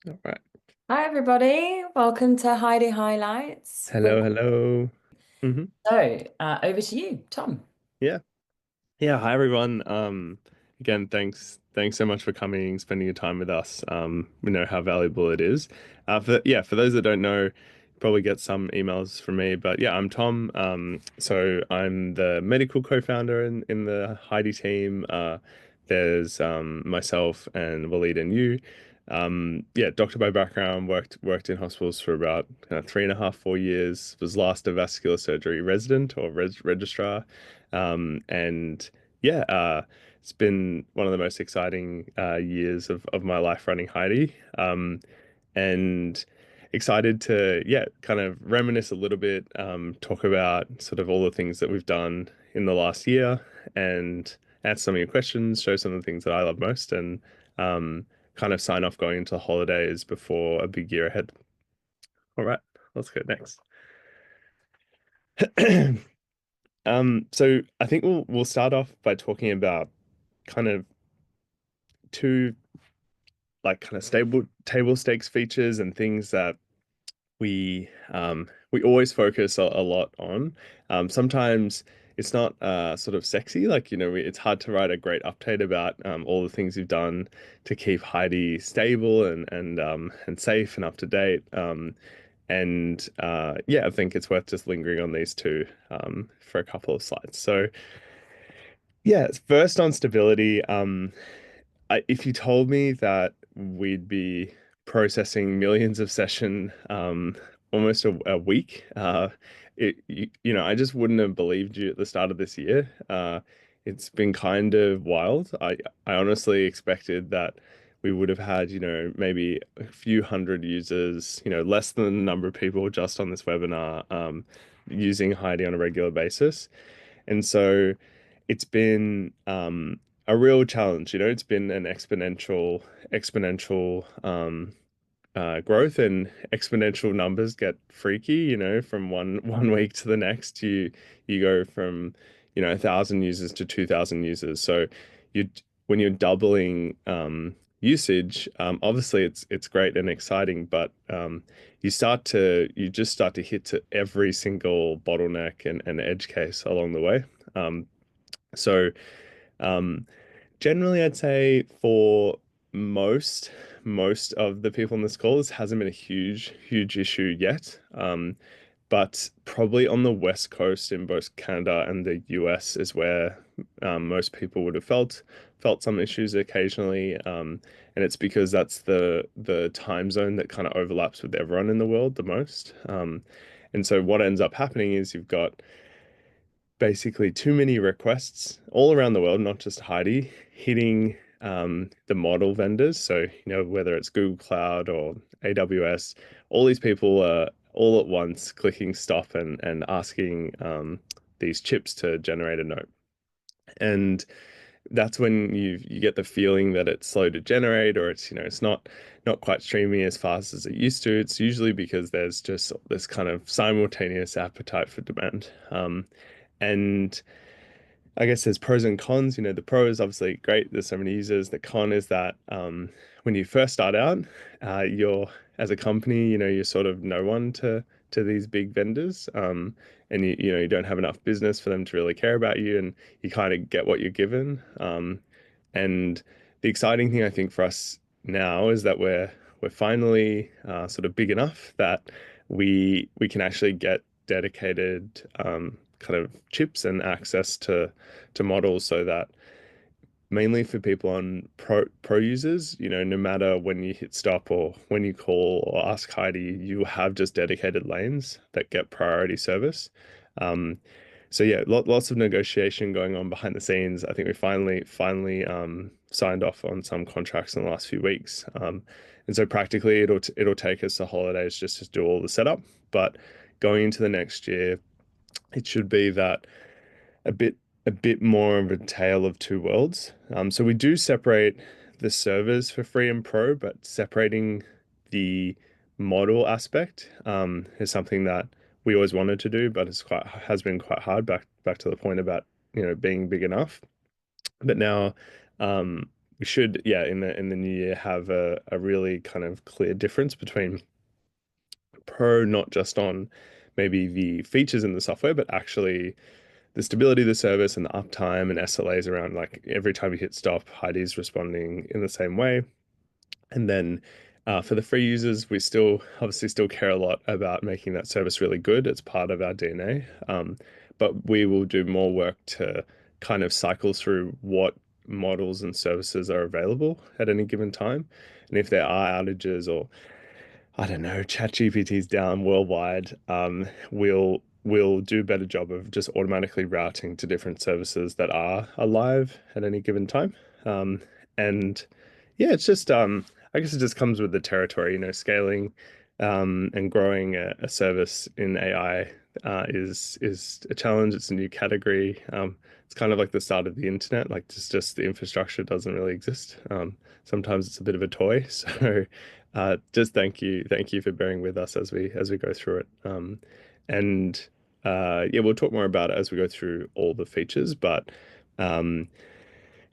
All right. Hi, everybody. Welcome to Heidi Highlights. Hello, hello. Over to you, Tom. Yeah. Yeah. Hi, everyone. Again, thanks so much for coming, spending your time with us. We know how valuable it is. For those that don't know, you probably get some emails from me, but yeah, I'm Tom. So I'm the medical co-founder in the Heidi team. There's myself and Waleed and you. Yeah, doctor by background, worked in hospitals for about 3.5, 4 years. Was last a vascular surgery resident or registrar, and yeah, it's been one of the most exciting years of my life running Heidi, and excited to kind of reminisce a little bit, talk about sort of all the things that we've done in the last year, and answer some of your questions, show some of the things that I love most, and kind of sign off going into the holidays before a big year ahead. All right, let's go next. So I think we'll start off by talking about kind of two like kind of stable table stakes features and things that we always focus a lot on. Sometimes it's not sort of sexy, like it's hard to write a great update about all the things you've done to keep Heidi stable and safe and up to date. And yeah, I think it's worth just lingering on these two for a couple of slides. So yeah, first on stability. If you told me that we'd be processing millions of session almost a week, I just wouldn't have believed you at the start of this year. It's been kind of wild. I honestly expected that we would have had, maybe a few hundred users, less than the number of people just on this webinar using Heidi on a regular basis. And so it's been a real challenge. It's been an exponential growth, and exponential numbers get freaky. From one week to the next, you go from 1,000 users to 2,000 users. So you when you're doubling usage, obviously it's great and exciting, but you just start to hit to every single bottleneck and edge case along the way. Um, so um, generally, I'd say for most most of the people on this call, this hasn't been a huge issue yet. But probably on the West Coast in both Canada and the US is where most people would have felt some issues occasionally. And it's because that's the time zone that kind of overlaps with everyone in the world the most. And so what ends up happening is you've got basically too many requests all around the world, not just Heidi, hitting the model vendors. So, whether it's Google Cloud or AWS, all these people are all at once clicking stop and asking these chips to generate a note. And that's when you get the feeling that it's slow to generate, or it's not quite streaming as fast as it used to. It's usually because there's just this kind of simultaneous appetite for demand. And I guess there's pros and cons. The pro is obviously great. There's so many users. The con is that when you first start out, you're as a company, you're sort of no one to these big vendors, and you don't have enough business for them to really care about you, and you kind of get what you're given. And the exciting thing I think for us now is that we're finally sort of big enough that we can actually get dedicated kind of chips and access to models, so that mainly for people on pro users, no matter when you hit stop or when you call or ask Heidi, you have just dedicated lanes that get priority service. Um, so yeah, lots of negotiation going on behind the scenes. I think we finally signed off on some contracts in the last few weeks. And so practically it'll take us the holidays just to do all the setup. But going into the next year, it should be that a bit a bit more of a tale of two worlds. So we do separate the servers for free and pro, but separating the model aspect is something that we always wanted to do, but has been quite hard. Back to the point about being big enough. But now we should, yeah, in the new year have a really kind of clear difference between pro, not just on maybe the features in the software, but actually the stability of the service and the uptime and SLAs around like every time you hit stop, Heidi's responding in the same way. And then for the free users, we still obviously still care a lot about making that service really good. It's part of our DNA. But we will do more work to kind of cycle through what models and services are available at any given time. And if there are outages or I don't know, ChatGPT's down worldwide. We'll do a better job of just automatically routing to different services that are alive at any given time. Um, and yeah, it's just I guess it just comes with the territory, scaling and growing a service in AI is a challenge. It's a new category. It's kind of like the start of the internet, like just the infrastructure doesn't really exist. Sometimes it's a bit of a toy. So just thank you for bearing with us as we go through it. And yeah, we'll talk more about it as we go through all the features, but um,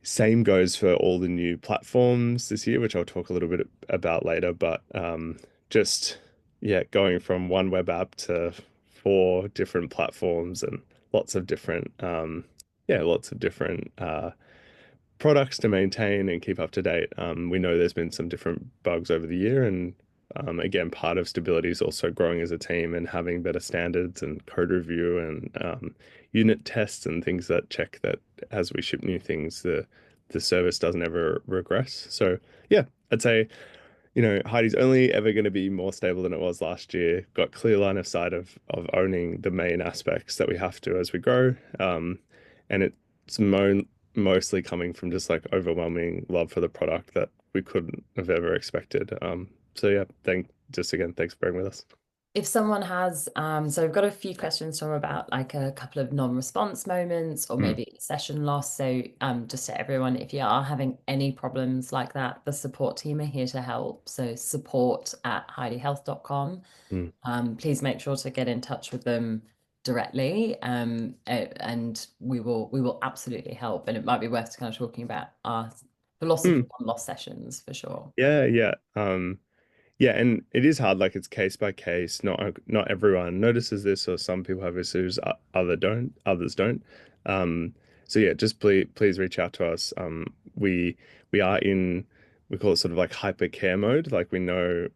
same goes for all the new platforms this year, which I'll talk a little bit about later. But just yeah, going from one web app to four different platforms and lots of different lots of different products to maintain and keep up to date. We know there's been some different bugs over the year, and again, part of stability is also growing as a team and having better standards and code review and unit tests and things that check that as we ship new things, the service doesn't ever regress. So yeah, I'd say Heidi's only ever going to be more stable than it was last year. Got clear line of sight of owning the main aspects that we have to as we grow. And it's mostly coming from just like overwhelming love for the product that we couldn't have ever expected. So yeah, just again, thanks for being with us. If someone has, so I've got a few questions from about like a couple of non-response moments or Mm, maybe session loss. So just to everyone, if you are having any problems like that, the support team are here to help. So support@HeidiHealth.com. mm, Please make sure to get in touch with them directly, and we will absolutely help. And it might be worth kind of talking about our philosophy mm. on loss sessions for sure. Yeah, yeah. Yeah, and it is hard, like it's case by case. Not everyone notices this, or some people have issues, others don't. Um, so yeah, just please reach out to us. We are in we call it sort of like hyper care mode. Like we know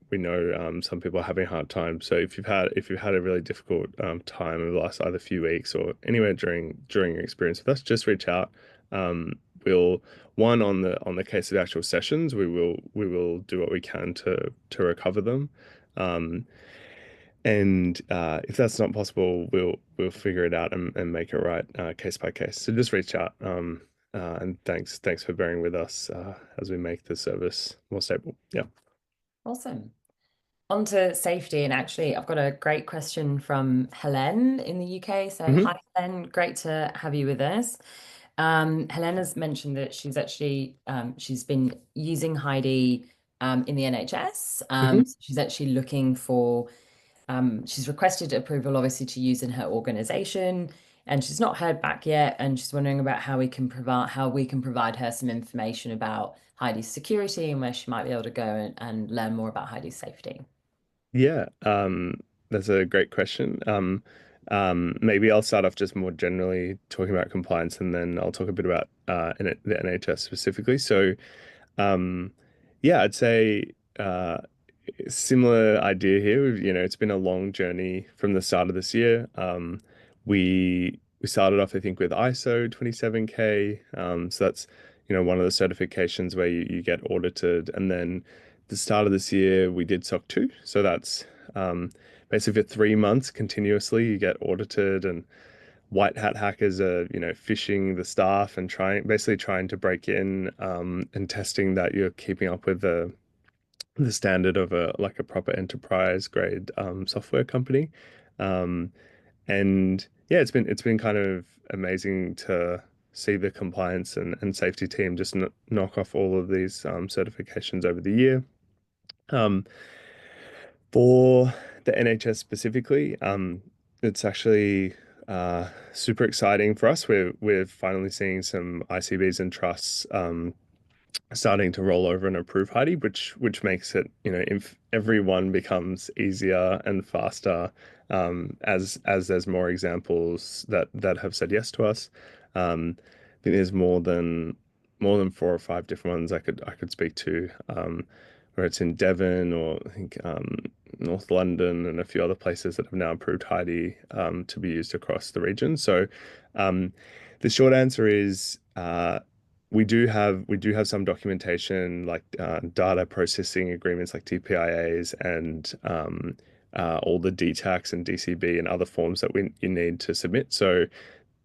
some people are having a hard time. So if you've had a really difficult time over the last either few weeks or anywhere during your experience with us, just reach out. We'll one on the case of actual sessions, we will do what we can to recover them. Um, and if that's not possible, we'll figure it out and make it right case by case. So just reach out. And thanks for bearing with us as we make the service more stable. Yeah. Awesome. On to safety, and actually, I've got a great question from Helen in the UK. So, Hmm. hi, Helen, great to have you with us. Helen has mentioned that she's been using Heidi in the NHS. Hmm. So she's actually looking for she's requested approval, obviously, to use in her organization, and she's not heard back yet. And she's wondering about how we can provide her some information about Heidi's security and where she might be able to go and learn more about Heidi's safety. Yeah. That's a great question. Maybe I'll start off just more generally talking about compliance, and then I'll talk a bit about the NHS specifically. So, um, yeah, I'd say similar idea here. It's been a long journey from the start of this year. We started off, I think, with ISO 27K. So that's, one of the certifications where you get audited. And then the start of this year, we did SOC 2. So that's basically for 3 months continuously, you get audited and white hat hackers are, phishing the staff and basically trying to break in and testing that you're keeping up with the standard of a proper enterprise grade software company. Um, and yeah, it's been kind of amazing to see the compliance and safety team just knock off all of these certifications over the year. Um, for the NHS specifically, it's actually super exciting for us. We're finally seeing some ICBs and trusts starting to roll over and approve Heidi, which makes it, if everyone becomes easier and faster, as there's more examples that have said yes to us. I think there's more than 4 or 5 different ones I could speak to, where it's in Devon or I think North London and a few other places that have now approved Heidi to be used across the region. So um, the short answer is we do have some documentation like data processing agreements like DPIAs and all the DTACs and DCB and other forms that you need to submit. So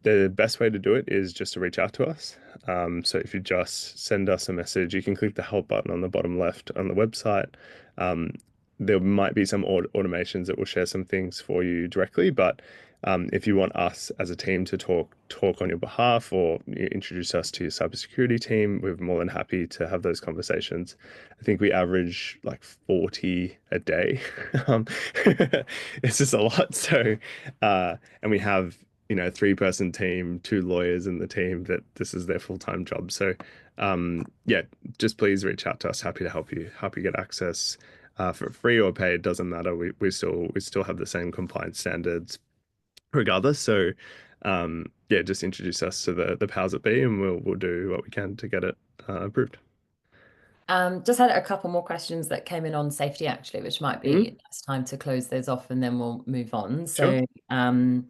the best way to do it is just to reach out to us. So if you just send us a message, you can click the help button on the bottom left on the website. Um, there might be some automations that will share some things for you directly, but if you want us as a team to talk on your behalf or introduce us to your cybersecurity team, we're more than happy to have those conversations. I think we average like 40 a day. Um, it's just a lot. So, and we have 3-person team, 2 lawyers in the team that this is their full-time job. So, yeah, just please reach out to us. Happy to help you get access for free or paid. Doesn't matter. We still have the same compliance standards regardless. So, yeah, just introduce us to the powers that be, and we'll do what we can to get it approved. Just had a couple more questions that came in on safety actually, which might be Mhm. nice time to close those off and then we'll move on. Sure. So,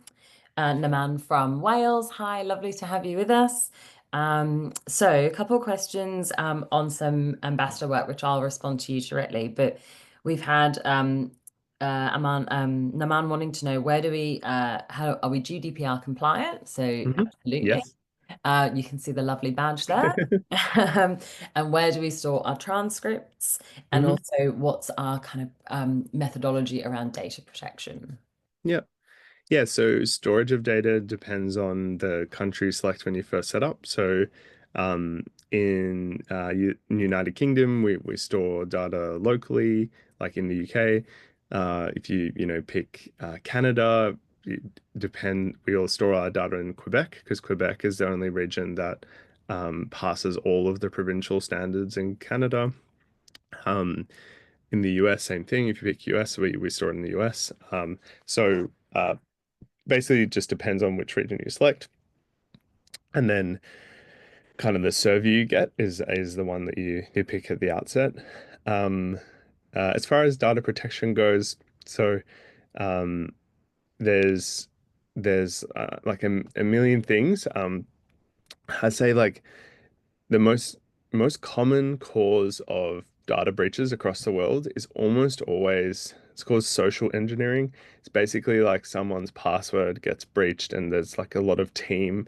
Naman from Wales, hi, lovely to have you with us. So a couple of questions on some ambassador work, which I'll respond to you directly. But we've had Naman wanting to know how are we GDPR compliant? So Hmm. absolutely. Yes. You can see the lovely badge there. Um, and where do we store our transcripts? And Hmm. also, what's our kind of methodology around data protection? Yeah. Yeah, so storage of data depends on the country you select when you first set up. So, in United Kingdom, we store data locally, like in the UK. If you pick Canada, it we all store our data in Quebec because Quebec is the only region that passes all of the provincial standards in Canada. Um, in the US, same thing. If you pick US, we store it in the US. So basically it just depends on which region you select. And then kind of the server you get is the one that you pick at the outset. Um, as far as data protection goes, so um, there's there's like a million things. I'd say like the most common cause of data breaches across the world is almost always it's called social engineering. It's basically like someone's password gets breached and there's like a lot of team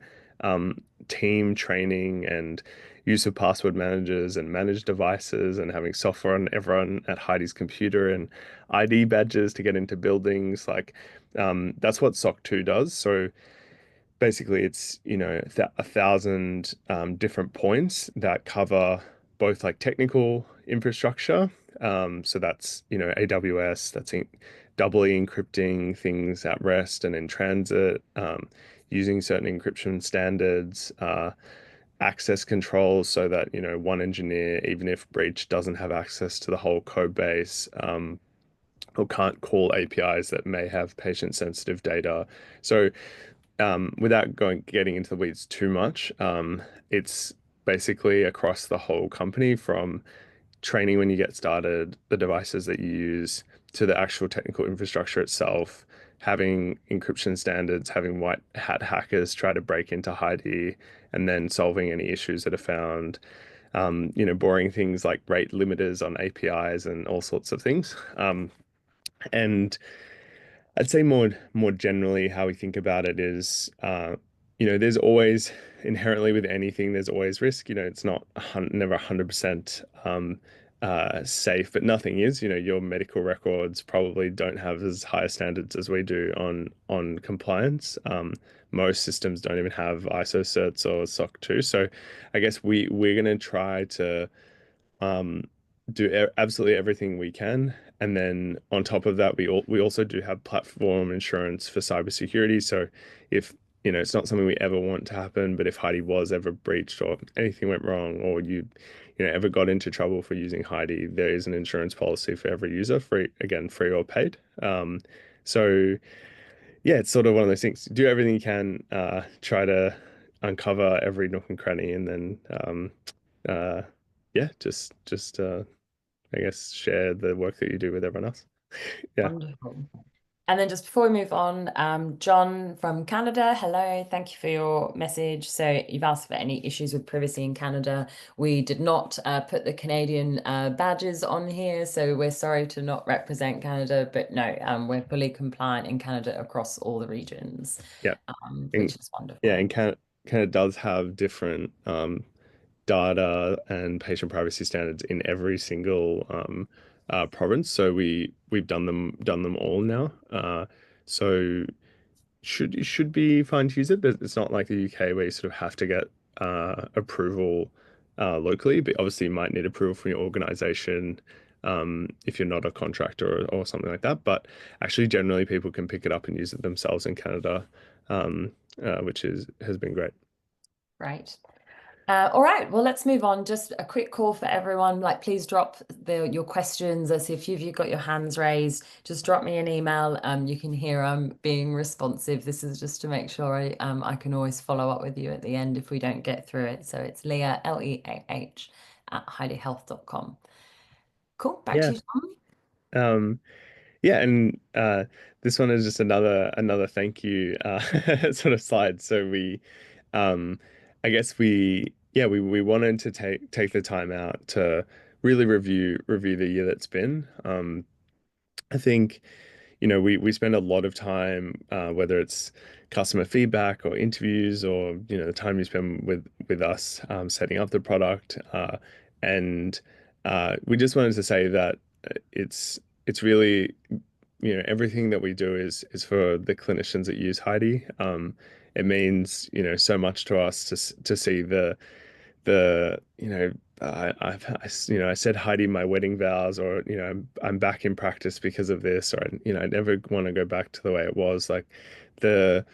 training and use of password managers and managed devices and having software on everyone at Heidi's computer and ID badges to get into buildings. Like that's what SOC 2 does. So basically it's a thousand different points that cover both like technical infrastructure, so that's AWS, that's doubly encrypting things at rest and in transit, using certain encryption standards, access controls so that one engineer, even if breach, doesn't have access to the whole code base, or can't call APIs that may have patient sensitive data. So without getting into the weeds too much, it's basically across the whole company from training when you get started, the devices that you use, to the actual technical infrastructure itself, having encryption standards, having white hat hackers try to break into Heidi, and then solving any issues that are found. Boring things like rate limiters on APIs and all sorts of things. And I'd say more generally, how we think about it is, there's always inherently with anything, there's always risk. It's not never 100% safe, but nothing is. Your medical records probably don't have as high standards as we do on compliance. Most systems don't even have ISO certs or SOC 2. So I guess we're gonna try to um, do absolutely everything we can. And then on top of that, we also do have platform insurance for cybersecurity. So if it's not something we ever want to happen, but if Heidi was ever breached or anything went wrong, or ever got into trouble for using Heidi, there is an insurance policy for every user, free, again, free or paid. So yeah, it's sort of one of those things. Do everything you can, try to uncover every nook and cranny, and then uh, yeah, just I guess share the work that you do with everyone else. Yeah. Wonderful. And then just before we move on, John from Canada, hello, thank you for your message. So you've asked for any issues with privacy in Canada. We did not put the Canadian badges on here, so we're sorry to not represent Canada, but no, we're fully compliant in Canada across all the regions, Yeah. And which is yeah, wonderful. and Canada does have different data and patient privacy standards in every single province. So we've done them all now. So should be fine to use it. But it's not like the UK where you sort of have to get approval locally, but obviously you might need approval from your organization if you're not a contractor or something like that. But actually, generally, people can pick it up and use it themselves in Canada, which has been great. Right. All right, well, let's move on. Just a quick call for everyone. Like, please drop your questions. I see a few of you got your hands raised. Just drop me an email. You can hear I'm being responsive. This is just to make sure I can always follow up with you at the end if we don't get through it. So it's Leah, Leah, at HeidiHealth.com. Cool, back to Yeah. you, Tom. Um, Yeah, and this one is just another thank you sort of slide. So um, I guess we wanted to take the time out to really review the year that's been. I think we spend a lot of time, whether it's customer feedback or interviews or, the time you spend with us setting up the product. And we just wanted to say that it's really, everything that we do is for the clinicians that use Heidi. It means, so much to us to see I said Heidi in my wedding vows, or I'm back in practice because of this, or I never want to go back to the way it was. Like the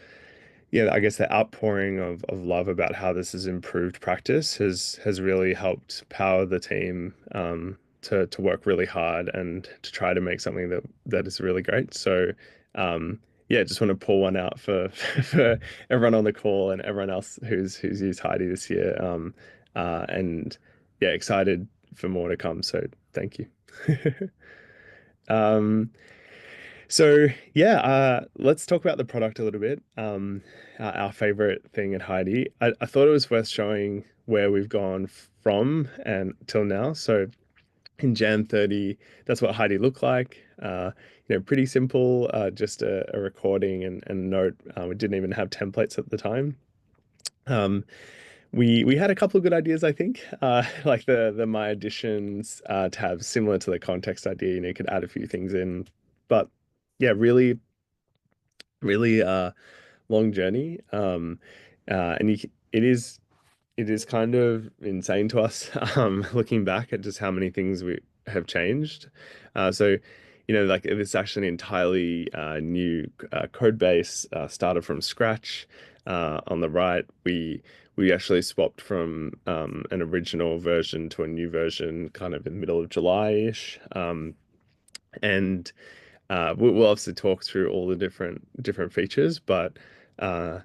I guess the outpouring of love about how this has improved practice has really helped power the team to work really hard and to try to make something that is really great. So yeah, just want to pull one out for for everyone on the call and everyone else who's used Heidi this year. And yeah, excited for more to come. So thank you. Um, so yeah, let's talk about the product a little bit. Our favorite thing at Heidi. I thought it was worth showing where we've gone from and till now. So in Jan 30, that's what Heidi looked like. Pretty simple, just a recording and note. We didn't even have templates at the time. Um, we had a couple of good ideas, I think, like the My Additions tab, similar to the context idea. You could add a few things in, but yeah, really long journey. And it is kind of insane to us, looking back at just how many things we have changed. So, like it's actually an entirely new code base, started from scratch. On the right, we actually swapped from an original version to a new version, kind of in the middle of July-ish. And we'll obviously talk through all the different features, but uh,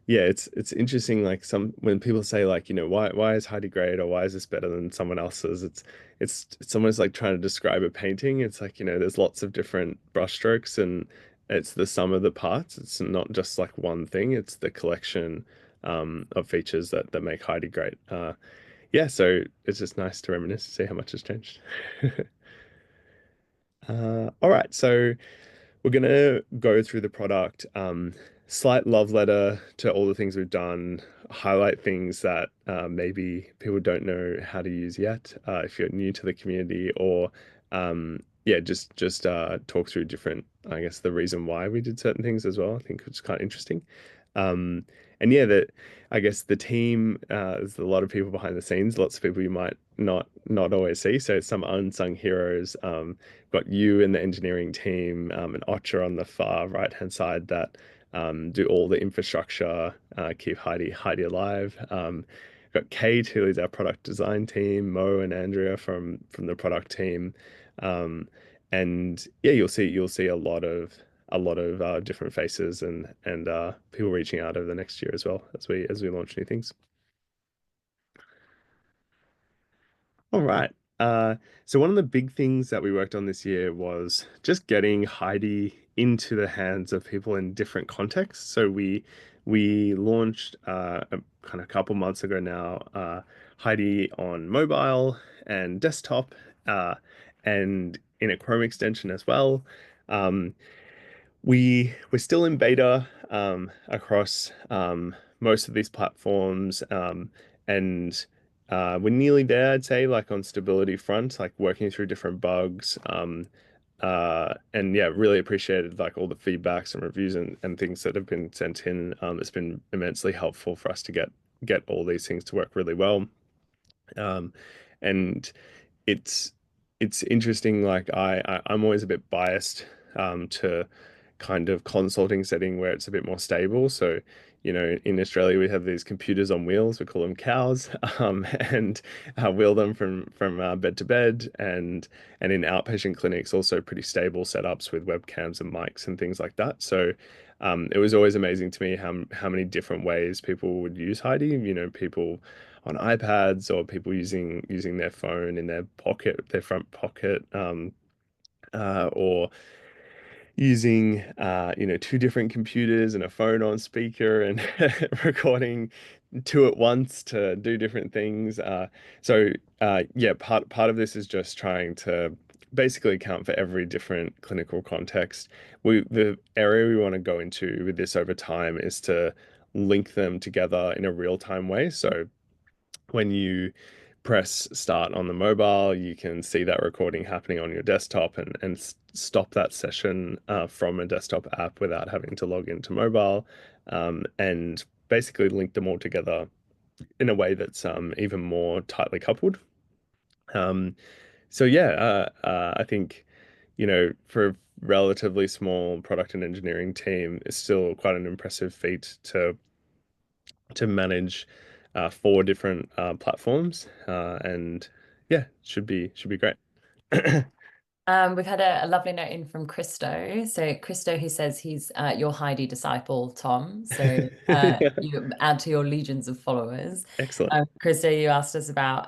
yeah, it's interesting. Like when people say like, why is Heidi great, or why is this better than someone else's? It's almost like trying to describe a painting. It's like, there's lots of different brushstrokes, and it's the sum of the parts. It's not just like one thing. It's the collection of features that make Heidi great. Yeah, so it's just nice to reminisce to see how much has changed. All right, so we're gonna go through the product, slight love letter to all the things we've done, highlight things that maybe people don't know how to use yet, if you're new to the community, or yeah, just talk through different, I guess, the reason why we did certain things as well. I think it's kind of interesting. Um, and yeah, that I guess the team, there's a lot of people behind the scenes, lots of people you might not always see. So some unsung heroes. Got you in the engineering team, and Ocha on the far right-hand side that do all the infrastructure, keep Heidi alive. got Kate, who is our product design team, Mo and Andrea from the product team. Um, and yeah, you'll see a lot of different faces and people reaching out over the next year as well as we launch new things. All right. Uh, so one of the big things that we worked on this year was just getting Heidi into the hands of people in different contexts. So we launched a kind of couple months ago now, Heidi on mobile and desktop, and in a Chrome extension as well. Um, we're still in beta across most of these platforms, and we're nearly there, I'd say, like on stability front, like working through different bugs. And yeah, really appreciated like all the feedbacks and reviews and things that have been sent in. It's been immensely helpful for us to get all these things to work really well. Um, and it's it's interesting. Like I'm always a bit biased to kind of consulting setting where it's a bit more stable. So, in Australia we have these computers on wheels. We call them cows, and wheel them from bed to bed, and in outpatient clinics also pretty stable setups with webcams and mics and things like that. So. It was always amazing to me how many different ways people would use Heidi. People on iPads or people using their phone in their pocket, their front pocket, or using two different computers and a phone on speaker and recording two at once to do different things. So yeah, part of this is just trying to basically account for every different clinical context. The area we want to go into with this over time is to link them together in a real-time way. So when you press start on the mobile, you can see that recording happening on your desktop and stop that session from a desktop app without having to log into mobile, and basically link them all together in a way that's even more tightly coupled. Um, so yeah, I think, for a relatively small product and engineering team, it's still quite an impressive feat to manage four different platforms, and yeah, should be great. We've had a lovely note in from Christo. So Christo, who says he's your Heidi disciple, Tom. So Yeah, you add to your legions of followers. excellent. Christo, you asked us about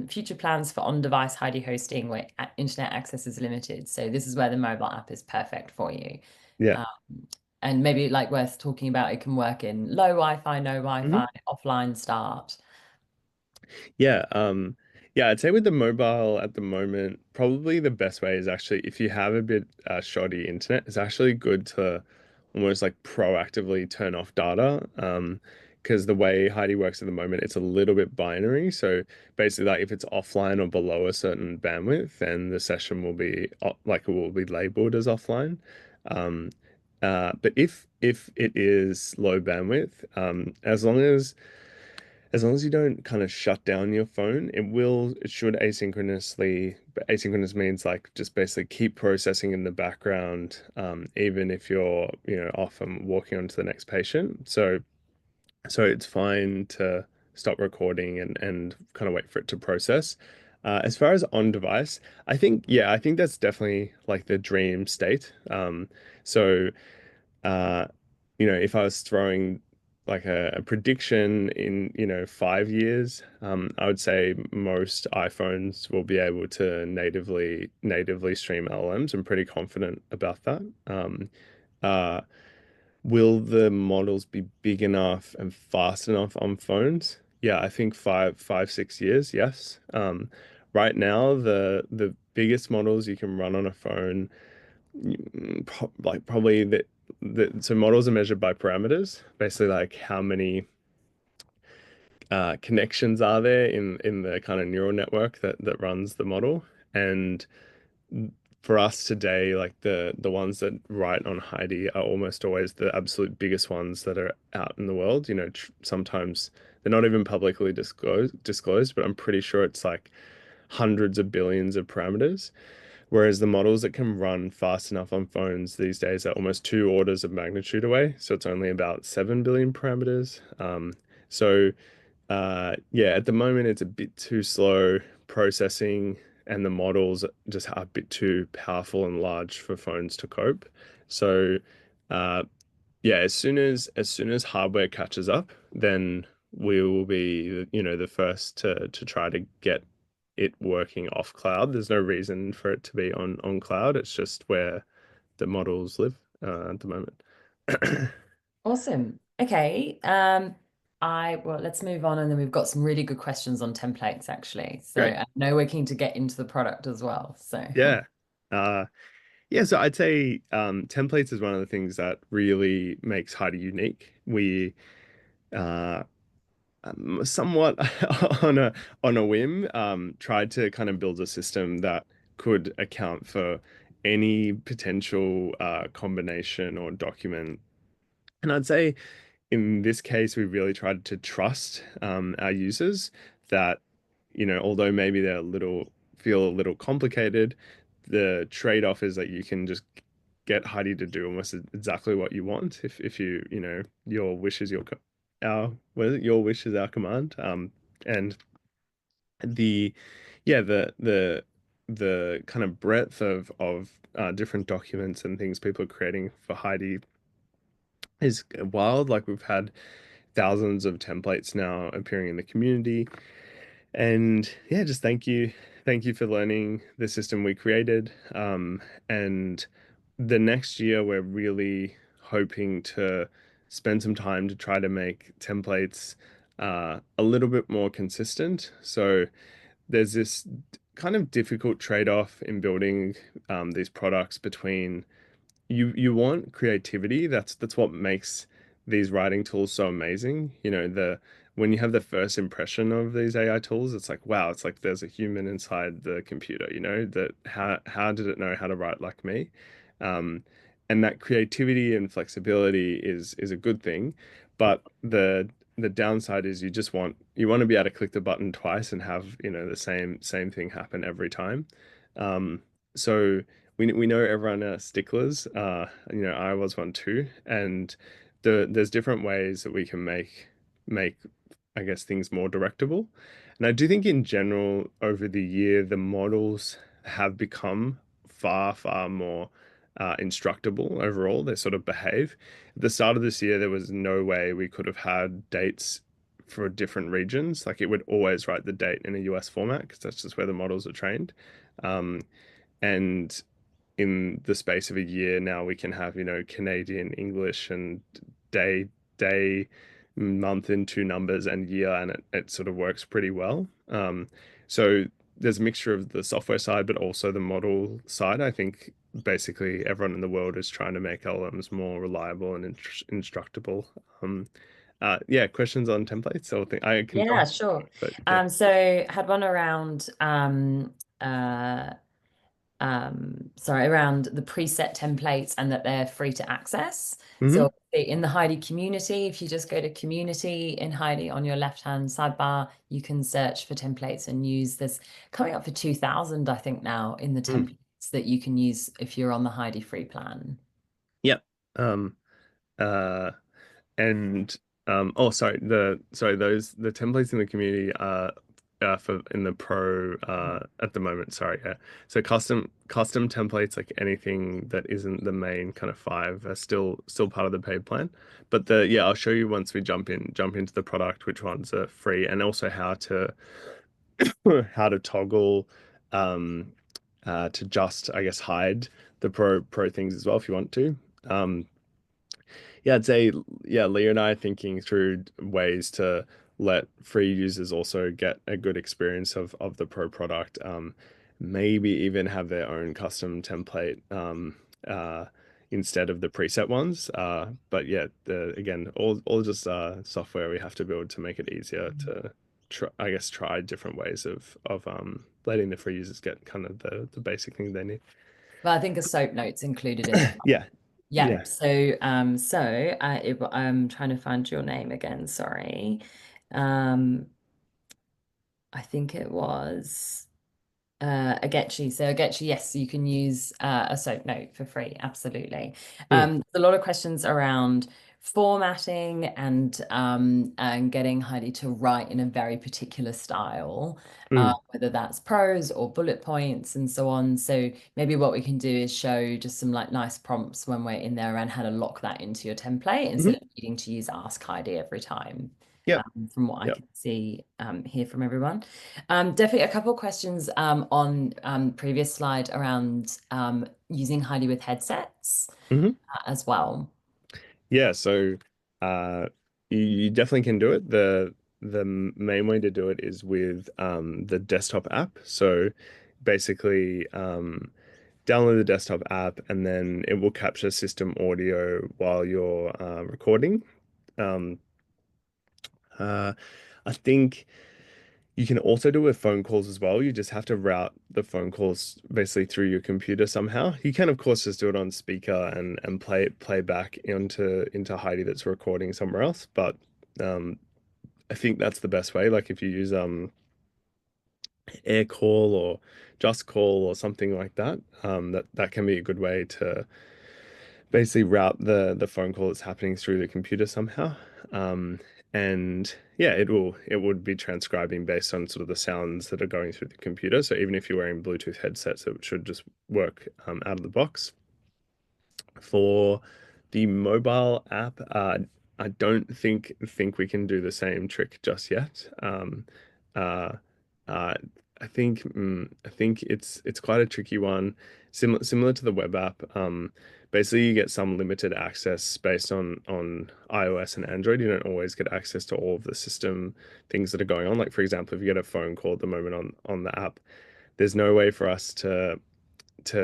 future plans for on-device Heidi hosting where internet access is limited. So this is where the mobile app is perfect for you. Yeah. Um, and maybe like worth talking about, it can work in low Wi-Fi, no Mhm. Wi-Fi, offline start. Yeah, I'd say with the mobile at the moment, probably the best way is actually if you have a bit shoddy internet, it's actually good to almost like proactively turn off data. Because the way Heidi works at the moment, it's a little bit binary. So basically, like if it's offline or below a certain bandwidth, then the session will be like it will be labeled as offline. Um, but if it is low bandwidth, as long as you don't kind of shut down your phone, it should asynchronously, but asynchronous means like just basically keep processing in the background, even if you're, off and walking on to the next patient. So it's fine to stop recording and kind of wait for it to process. As far as on device, I think that's definitely like the dream state. So uh, if I was throwing like a prediction in, 5 years, I would say most iPhones will be able to natively stream LLMs. I'm pretty confident about that. Uh, will the models be big enough and fast enough on phones? Yeah, I think 6 years, yes. Right now, the biggest models you can run on a phone, like probably so models are measured by parameters, basically like how many connections are there in the kind of neural network that runs the model. And for us today, like the ones that write on Heidi are almost always the absolute biggest ones that are out in the world. Sometimes they're not even publicly disclosed, but I'm pretty sure it's like hundreds of billions of parameters. Whereas the models that can run fast enough on phones these days are almost two orders of magnitude away. So it's only about 7 billion parameters. So Yeah, at the moment it's a bit too slow processing, and the models just are a bit too powerful and large for phones to cope. So, uh, yeah, as soon as hardware catches up, then we will be, the first to try to get it working off cloud. There's no reason for it to be on cloud. It's just where the models live at the moment. Awesome. Okay. Well, let's move on, and then we've got some really good questions on templates actually. So Great. I know we're keen to get into the product as well. So Yeah. Uh, Yeah, so I'd say templates is one of the things that really makes Heidi unique. We uh, somewhat on a whim tried to kind of build a system that could account for any potential combination or document. And I'd say in this case, we really tried to trust our users that, although maybe they're feel a little complicated, the trade-off is that you can just get Heidi to do almost exactly what you want if your wish is what is it? Your wish is our command. And the yeah the kind of breadth of different documents and things people are creating for Heidi is wild. Like we've had thousands of templates now appearing in the community. And yeah, just thank you. Thank you for learning the system we created. And the next year, we're really hoping to spend some time to try to make templates a little bit more consistent. So there's this kind of difficult trade-off in building these products between you want creativity. That's what makes these writing tools so amazing. The when you have the first impression of these AI tools, it's like, wow, it's like there's a human inside the computer, that how did it know how to write like me? Um, and that creativity and flexibility is a good thing, but the downside is you want to be able to click the button twice and have, the same thing happen every time. So we know everyone are sticklers. I was one too, and there's different ways that we can make I guess things more directable. And I do think in general over the year the models have become far more instructable overall. They sort of behave. At the start of this year, there was no way we could have had dates for different regions. Like it would always write the date in a US format because that's just where the models are trained. Um, and in the space of a year now we can have Canadian English and day month into numbers and year, and it sort of works pretty well. So there's a mixture of the software side but also the model side. I think basically everyone in the world is trying to make LLMs more reliable and instructable. Yeah, questions on templates or thing I can talk, yeah, sure. but yeah. So had one around around the preset templates and that they're free to access. Hmm. So in the Heidi community, if you just go to community in Heidi on your left-hand sidebar, you can search for templates and use this coming up for 2000, I think now in the templates that you can use if you're on the Heidi free plan. Yep. Um, uh, and oh sorry, those the templates in the community are for in the pro at the moment. Sorry, yeah. So custom templates, like anything that isn't the main kind of five, are still part of the paid plan. But I'll show you once we jump into the product which ones are free, and also how to toggle um to just, I guess, hide the pro things as well if you want to. Um, yeah, I'd say, yeah, Leah and I are thinking through ways to let free users also get a good experience of the pro product. Maybe even have their own custom template instead of the preset ones. But yeah, again, all just software we have to build to make it easier to I guess try different ways of letting the free users get kind of the basic thing they need. But I think a soap note's included in the Yeah, yeah. yeah. I'm trying to find your name again. Sorry. Um, I think it was Agechi. So Agechi, yes, you can use a soap note for free. Absolutely. Mm, A lot of questions around formatting and getting Heidi to write in a very particular style, Mm. whether that's prose or bullet points and so on. So maybe what we can do is show just some like nice prompts when we're in there around how to lock that into your template instead Hmm. of needing to use Ask Heidi every time. Yep. From what I Yep. can see here from everyone. Definitely a couple of questions on previous slide around using Heidi with headsets Hmm. as well. Yeah, so uh you definitely can do it. The main way to do it is with the desktop app. So basically download the desktop app and then it will capture system audio while you're recording. Um uh I think you can also do it with phone calls as well. You just have to route the phone calls basically through your computer somehow. You can, of course, just do it on speaker and play back into Heidi that's recording somewhere else. But um, I think that's the best way. Like if you use Air Call or Just Call or something like that, that can be a good way to basically route the phone call that's happening through the computer somehow. Um, and yeah, it would be transcribing based on sort of the sounds that are going through the computer. So even if you're wearing Bluetooth headsets, it should just work out of the box. For the mobile app, I don't think we can do the same trick just yet. Uh, uh, I think it's quite a tricky one, similar to the web app. Basically, you get some limited access based on iOS and Android. You don't always get access to all of the system things that are going on. Like for example, if you get a phone call at the moment on the app, there's no way for us to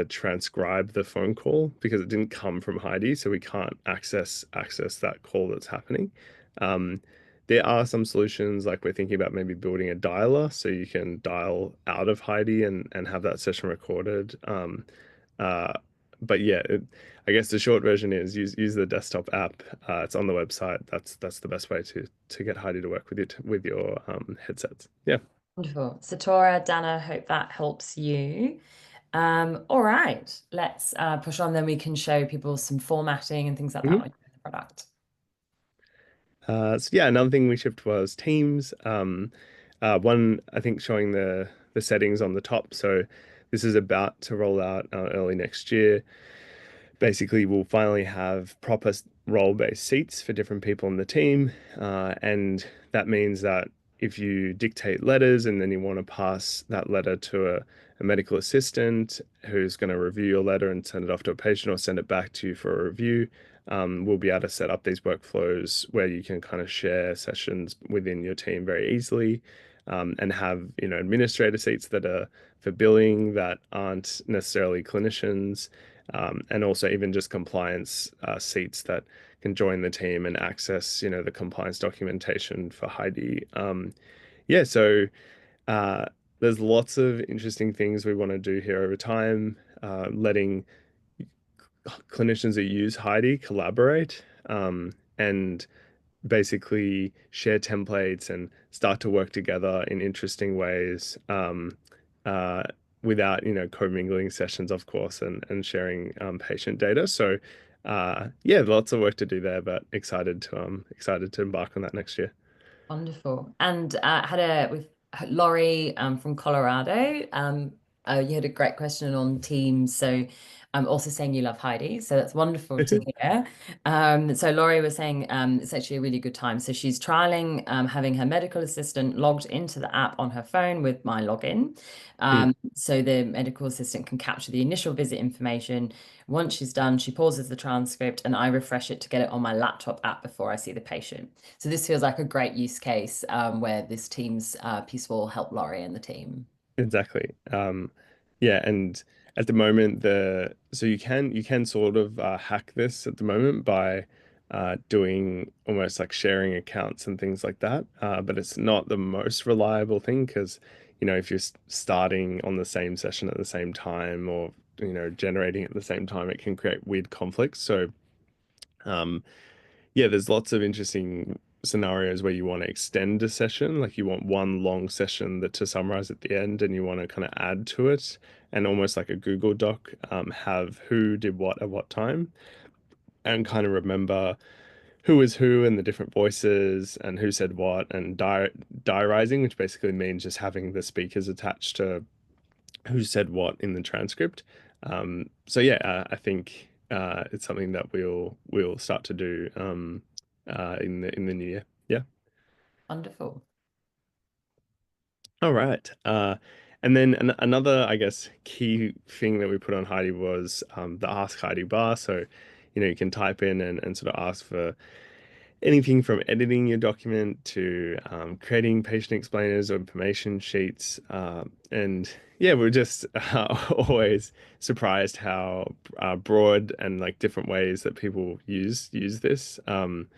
transcribe the phone call because it didn't come from Heidi, so we can't access that call that's happening. Um, there are some solutions, like we're thinking about maybe building a dialer so you can dial out of Heidi and have that session recorded. Uh, but yeah, I guess the short version is use the desktop app. It's on the website. That's the best way to get Heidi to work with your headsets. Yeah. Wonderful. Satora, Dana, hope that helps you. All right, let's push on. Then we can show people some formatting and things like that Mhm. when you're in the product. So yeah, another thing we shipped was Teams. One I think showing the settings on the top. So this is about to roll out early next year. Basically, we'll finally have proper role-based seats for different people in the team, and that means that if you dictate letters and then you want to pass that letter to a medical assistant who's going to review your letter and send it off to a patient or send it back to you for a review, we'll be able to set up these workflows where you can kind of share sessions within your team very easily, and have, administrator seats that are for billing that aren't necessarily clinicians, and also even just compliance seats that can join the team and access, the compliance documentation for Heidi. Yeah, so uh, there's lots of interesting things we want to do here over time, letting clinicians that use Heidi collaborate, and basically share templates and start to work together in interesting ways, uh, without, commingling sessions, of course, and sharing patient data. So, yeah, lots of work to do there, but excited to embark on that next year. Wonderful. And had a with Laurie from Colorado. You had a great question on Teams. So I'm also saying you love Heidi. So that's wonderful to hear. So Laurie was saying it's actually a really good time. So she's trialing having her medical assistant logged into the app on her phone with my login. Mm. So the medical assistant can capture the initial visit information. Once she's done, she pauses the transcript and I refresh it to get it on my laptop app before I see the patient. So this feels like a great use case where this team's piece will help Laurie and the team. Exactly. Yeah, and at the moment, the so you can sort of hack this at the moment by doing almost like sharing accounts and things like that. But it's not the most reliable thing because, if you're starting on the same session at the same time or, generating at the same time, it can create weird conflicts. So, um, yeah, there's lots of interesting scenarios where you want to extend a session, like you want one long session that to summarize at the end, and you want to kind of add to it, and almost like a Google Doc, have who did what at what time, and kind of remember who is who and the different voices and who said what and diarizing, which basically means just having the speakers attached to who said what in the transcript. So yeah, I think it's something that we'll start to do in the new year. Yeah. Wonderful. All right. And then another, I guess, key thing that we put on Heidi was the Ask Heidi bar. So, you can type in and sort of ask for anything from editing your document to creating patient explainers or information sheets. And yeah, we're just always surprised how broad and like different ways that people use this. And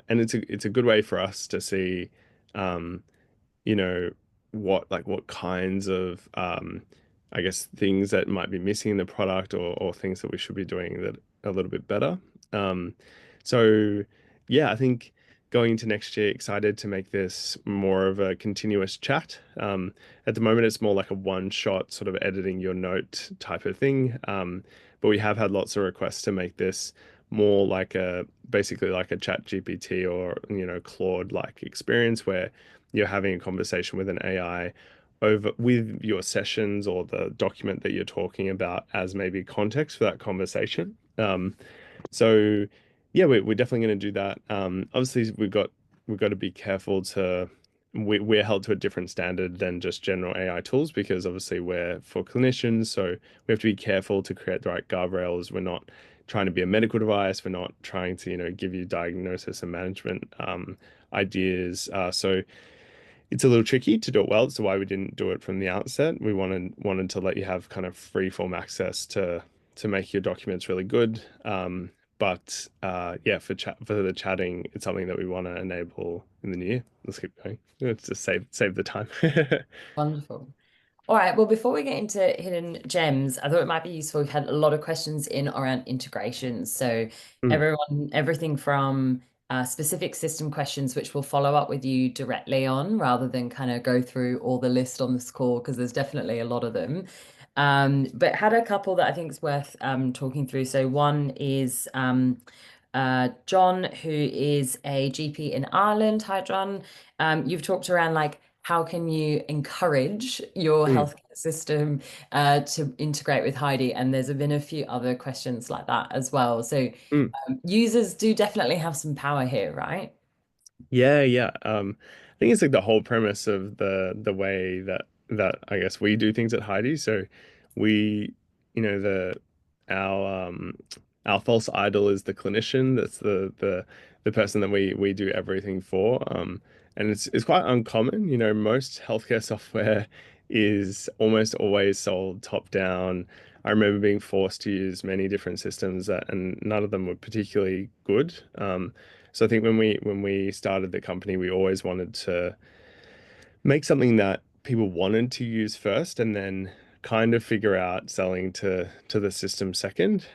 it's a good way for us to see. Um, you know, what kinds of I guess things that might be missing in the product or things that we should be doing that a little bit better. Um, so yeah, I think going into next year, excited to make this more of a continuous chat. At the moment, it's more like a one-shot sort of editing your note type of thing. But we have had lots of requests to make this more like a basically like a chat GPT or Claude like experience where you're having a conversation with an AI over with your sessions or the document that you're talking about as maybe context for that conversation. So yeah, we're definitely going to do that. Obviously, we've got to be careful to we're held to a different standard than just general AI tools because obviously we're for clinicians, so we have to be careful to create the right guardrails. We're not trying to be a medical device. We're not trying to give you diagnosis and management ideas. So it's a little tricky to do it well. That's why we didn't do it from the outset. We wanted to let you have kind of free form access to make your documents really good. But yeah, for the chatting, it's something that we want to enable in the new year. Let's keep going. Let's just save the time. Wonderful. All right. Well, before we get into hidden gems, I thought it might be useful. We've had a lot of questions in around integrations. So Mm, everything from specific system questions, which we'll follow up with you directly on, rather than kind of go through all the list on this call, because there's definitely a lot of them. But had a couple that I think is worth talking through. So one is John, who is a GP in Ireland. Hi, John. You've talked around like how can you encourage your mm, healthcare system to integrate with Heidi? And there's been a few other questions like that as well. So mm. users do definitely have some power here, right? Yeah, yeah. I think it's like the whole premise of the way that I guess we do things at Heidi. So we, the our our false idol is the clinician. That's the person that we do everything for. And it's quite uncommon. Most healthcare software is almost always sold top down. I remember being forced to use many different systems and none of them were particularly good. So I think when we started the company, we always wanted to make something that people wanted to use first, and then kind of figure out selling to the system second.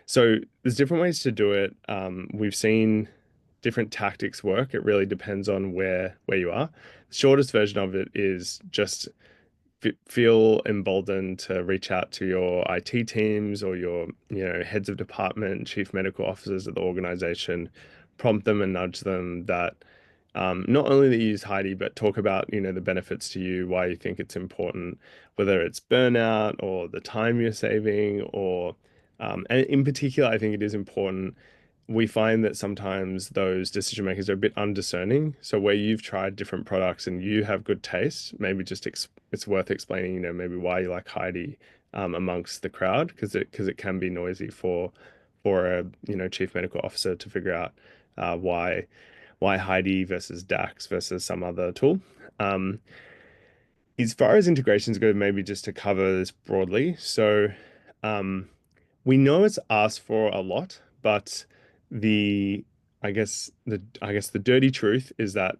So there's different ways to do it. We've seen different tactics work. It really depends on where you are. The shortest version of it is just feel emboldened to reach out to your IT teams or your, heads of department, chief medical officers of the organization, prompt them and nudge them that not only that you use Heidi, but talk about, the benefits to you, why you think it's important, whether it's burnout or the time you're saving, and in particular, I think it is important we find that sometimes those decision makers are a bit undiscerning. So where you've tried different products and you have good taste, maybe just it's worth explaining, maybe why you like Heidi amongst the crowd because it can be noisy for a chief medical officer to figure out why Heidi versus DAX versus some other tool. Um, as far as integrations go, maybe just to cover this broadly. So um, we know it's asked for a lot, but the I guess the dirty truth is that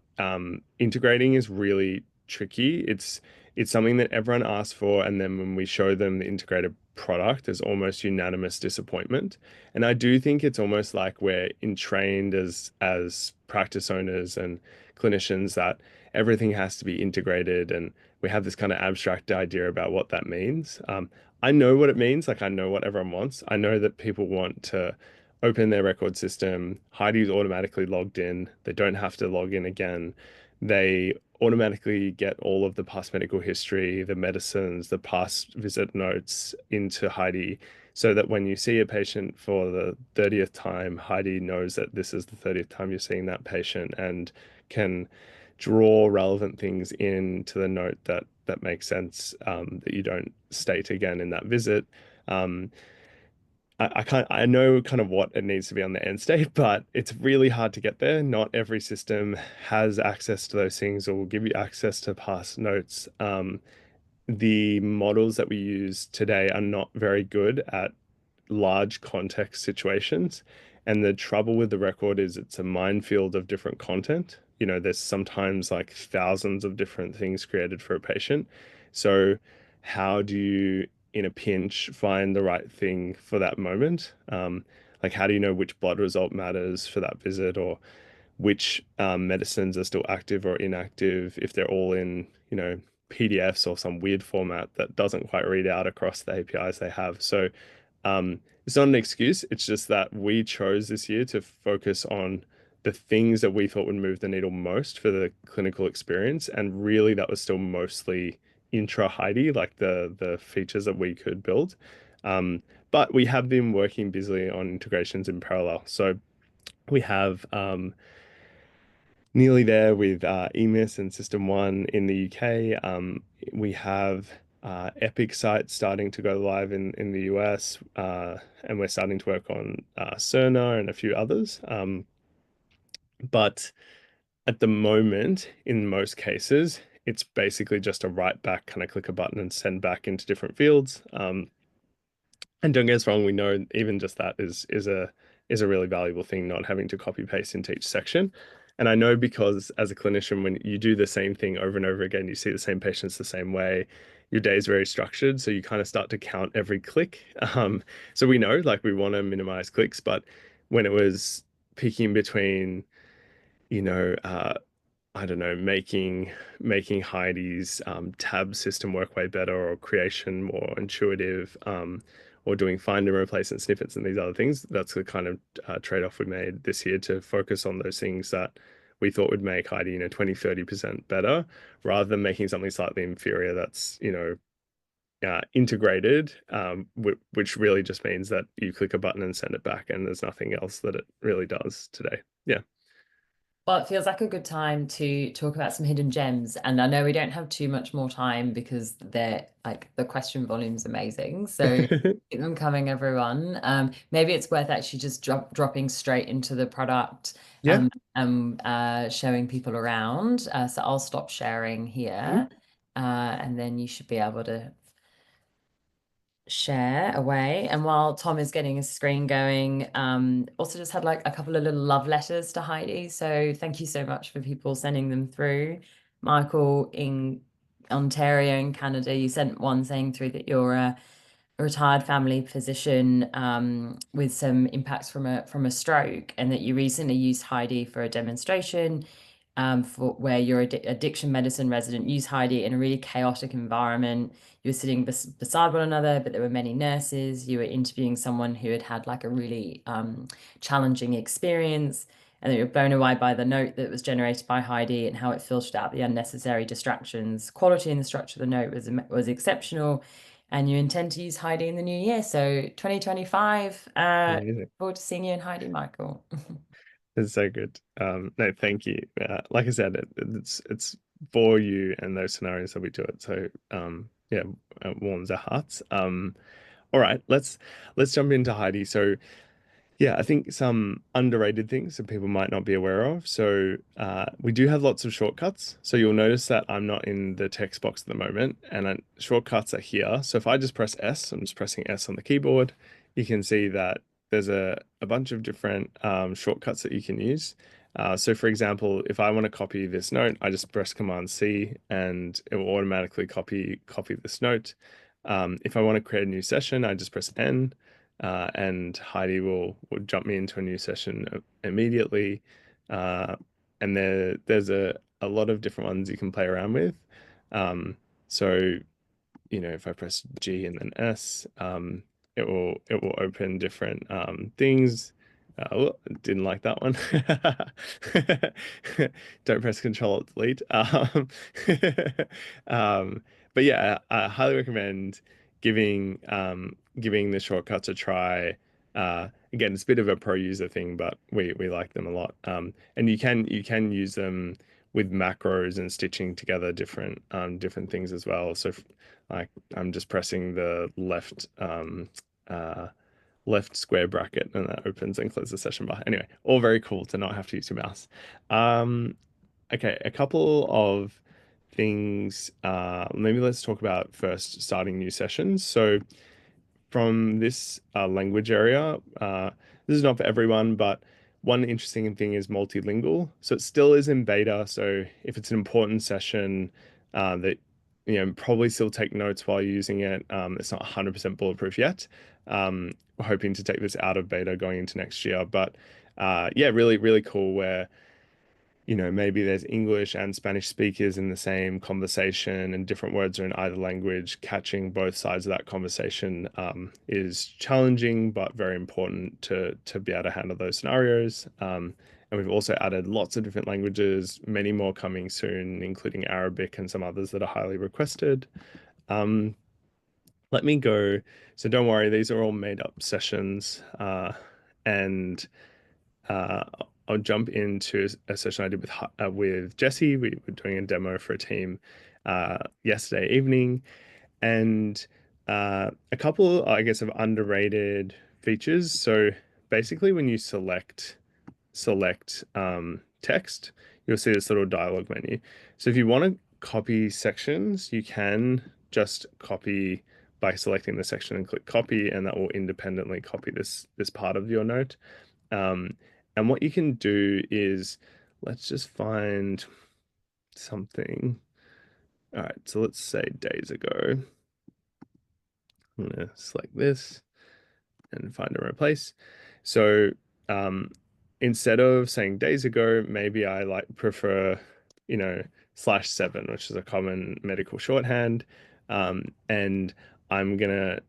integrating is really tricky. It's something that everyone asks for, and then when we show them the integrated product, there's almost unanimous disappointment. And I do think it's almost like we're entrained as practice owners and clinicians that everything has to be integrated, and we have this kind of abstract idea about what that means. I know what it means. Like I know what everyone wants. I know that people want to open their record system. Heidi's automatically logged in. They don't have to log in again. They automatically get all of the past medical history, the medicines, the past visit notes into Heidi, so that when you see a patient for the 30th time, Heidi knows that this is the 30th time you're seeing that patient and can draw relevant things into the note that makes sense, that you don't state again in that visit. Um, I know kind of what it needs to be on the end state, but it's really hard to get there. Not every system has access to those things or will give you access to past notes. The models that we use today are not very good at large context situations. And the trouble with the record is it's a minefield of different content. There's sometimes like thousands of different things created for a patient. So, how do you, in a pinch, find the right thing for that moment? Like, how do you know which blood result matters for that visit, or which medicines are still active or inactive if they're all in, PDFs or some weird format that doesn't quite read out across the APIs they have. So it's not an excuse. It's just that we chose this year to focus on the things that we thought would move the needle most for the clinical experience. And really, that was still mostly intra Heidi, like the features that we could build. Um, but we have been working busily on integrations in parallel. So we have nearly there with EMIS and System 1 in the UK. We have Epic sites starting to go live in the US, and we're starting to work on Cerner and a few others. But at the moment, in most cases, it's basically just a write back, kind of click a button and send back into different fields. And don't get us wrong, we know even just that is a really valuable thing, not having to copy paste into each section. And I know because as a clinician, when you do the same thing over and over again, you see the same patients the same way, your day is very structured. So you kind of start to count every click. So we know like we want to minimize clicks, but when it was peaking between, you know, I don't know, making Heidi's tab system work way better, or creation more intuitive, or doing find and replace and snippets and these other things. That's the kind of trade-off we made this year, to focus on those things that we thought would make Heidi, 20-30% better, rather than making something slightly inferior that's, integrated, which really just means that you click a button and send it back, and there's nothing else that it really does today. Yeah. Well, it feels like a good time to talk about some hidden gems. And I know we don't have too much more time because they're like the question volume's amazing. So keep them coming, everyone. Maybe it's worth actually just dropping straight into the product Yeah. showing people around. So I'll stop sharing Mhm. here. And then you should be able to share away. And while Tom is getting his screen going, also just had like a couple of little love letters to Heidi. So thank you so much for people sending them through. Michael in Ontario in Canada, you sent one saying through that you're a retired family physician with some impacts from a stroke, and that you recently used Heidi for a demonstration for where your addiction medicine resident used Heidi in a really chaotic environment. You were sitting beside one another, but there were many nurses. You were interviewing someone who had had like a really challenging experience, and that you were blown away by the note that was generated by Heidi and how it filtered out the unnecessary distractions. Quality and the structure of the note was exceptional, and you intend to use Heidi in the new year. So 2025, Amazing. forward to seeing you and Heidi, Michael. It's so good. No, thank you. Like I said, it's for you and those scenarios that we do it. So yeah, it warms our hearts. All right, let's jump into Heidi. So yeah, I think some underrated things that people might not be aware of. So we do have lots of shortcuts. So you'll notice that I'm not in the text box at the moment, and shortcuts are here. So if I just press S, I'm just pressing S on the keyboard, you can see that there's a bunch of different shortcuts that you can use. So for example, if I want to copy this note, I just press Command C and it will automatically copy this note. If I want to create a new session, I just press N, and Heidi will jump me into a new session immediately. Uh, and there's a lot of different ones you can play around with. So, if I press G and then S, it will open different things. Oh, didn't like that one. Don't press Control Alt Delete. Um, but yeah, I highly recommend giving the shortcuts a try. Again, it's a bit of a pro user thing, but we like them a lot. And you can use them with macros and stitching together different things as well. So, like I'm just pressing the uh, left square bracket and that opens and closes the session bar. Anyway, all very cool to not have to use your mouse. Um, okay, a couple of things. Maybe let's talk about first starting new sessions. So from this language area. This is not for everyone, but one interesting thing is multilingual. So it still is in beta. So if it's an important session that probably still take notes while using it, it's not 100% bulletproof yet. We're hoping to take this out of beta going into next year, but yeah, really, really cool where maybe there's English and Spanish speakers in the same conversation and different words are in either language. Catching both sides of that conversation is challenging, but very important to be able to handle those scenarios. And we've also added lots of different languages, many more coming soon, including Arabic and some others that are highly requested. Um, Let me go. So don't worry, these are all made up sessions. And uh, I'll jump into a session I did with Jesse. We were doing a demo for a team yesterday evening, and a couple, I guess, of underrated features. So basically, when you select text, you'll see this little dialog menu. So if you want to copy sections, you can just copy by selecting the section and click copy, and that will independently copy this part of your note. Um, and what you can do is, let's just find something. All right, so let's say days ago. I'm gonna select this and find a replace. So um, instead of saying days ago, maybe I like prefer, /7, which is a common medical shorthand. And I'm gonna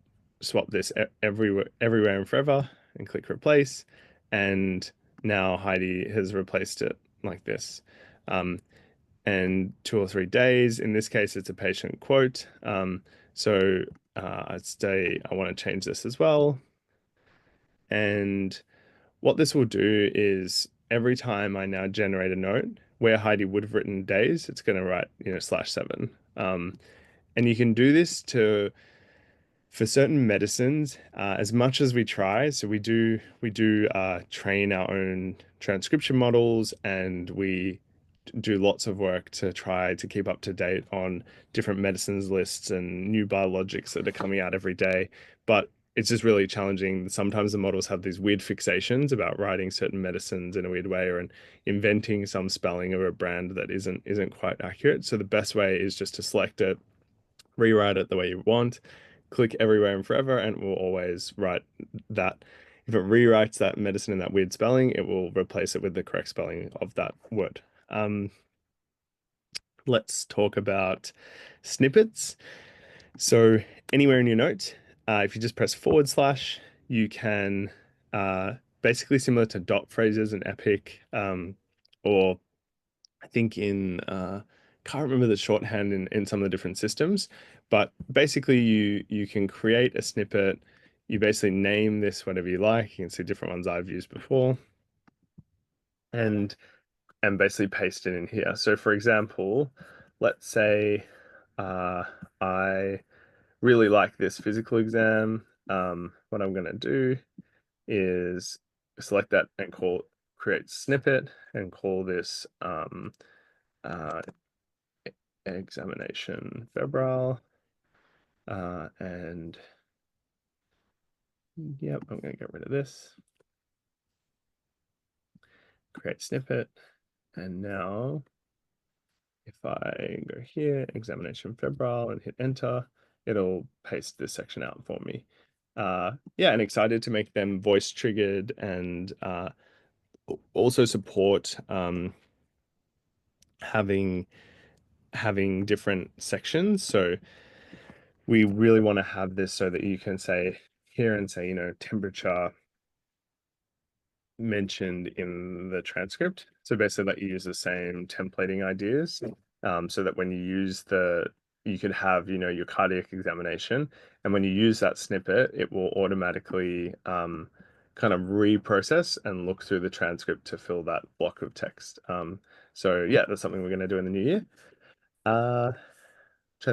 swap this everywhere and forever and click replace. And now Heidi has replaced it like this. Um, and 2 or 3 days. In this case, it's a patient quote. So I'd say I want to change this as well. And what this will do is every time I now generate a note where Heidi would have written days, it's going to write, /7. And you can do this for certain medicines as much as we try. So we do train our own transcription models, and we do lots of work to try to keep up to date on different medicines lists and new biologics that are coming out every day. But it's just really challenging. Sometimes the models have these weird fixations about writing certain medicines in a weird way, or inventing some spelling of a brand that isn't quite accurate. So the best way is just to select it, rewrite it the way you want, click everywhere and forever, and it will always write that. If it rewrites that medicine in that weird spelling, it will replace it with the correct spelling of that word. Let's talk about snippets. So anywhere in your note, if you just press /, you can basically similar to dot phrases and epic, or I think can't remember the shorthand in some of the different systems, but basically you can create a snippet. You basically name this whatever you like. You can see different ones I've used before, and basically paste it in here. So for example, let's say uh, I really like this physical exam. What I'm going to do is select that and create snippet and call this uh, examination febrile. And yep, I'm going to get rid of this, create snippet. And now if I go here, examination febrile, and hit enter, it'll paste this section out for me. Yeah, and excited to make them voice triggered and also support having different sections. So we really want to have this so that you can say here and say, temperature mentioned in the transcript. So basically that you use the same templating ideas, so that when you use you could have, your cardiac examination, and when you use that snippet, it will automatically kind of reprocess and look through the transcript to fill that block of text. So yeah, that's something we're going to do in the new year. Trying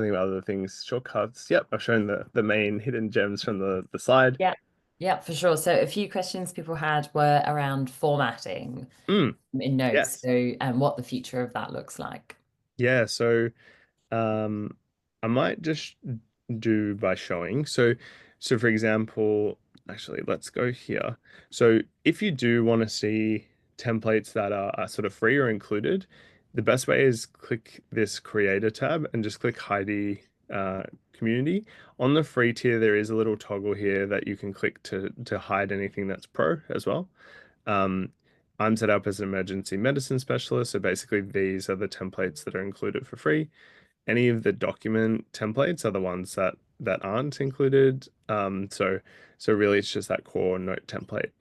to think about other things, shortcuts. Yep, I've shown the main hidden gems from the slide. Yeah. Yeah, for sure. So a few questions people had were around formatting Mm, in notes, yes. so and what the future of that looks like. Yeah, so Um, I might just do by showing. So for example, actually, let's go here. So if you do want to see templates that are sort of free or included, the best way is click this Creator tab and just click Heidi Community. On the free tier, there is a little toggle here that you can click to hide anything that's pro as well. Um, I'm set up as an emergency medicine specialist, so basically these are the templates that are included for free. Any of the document templates are the ones that aren't included. So really it's just that core note template.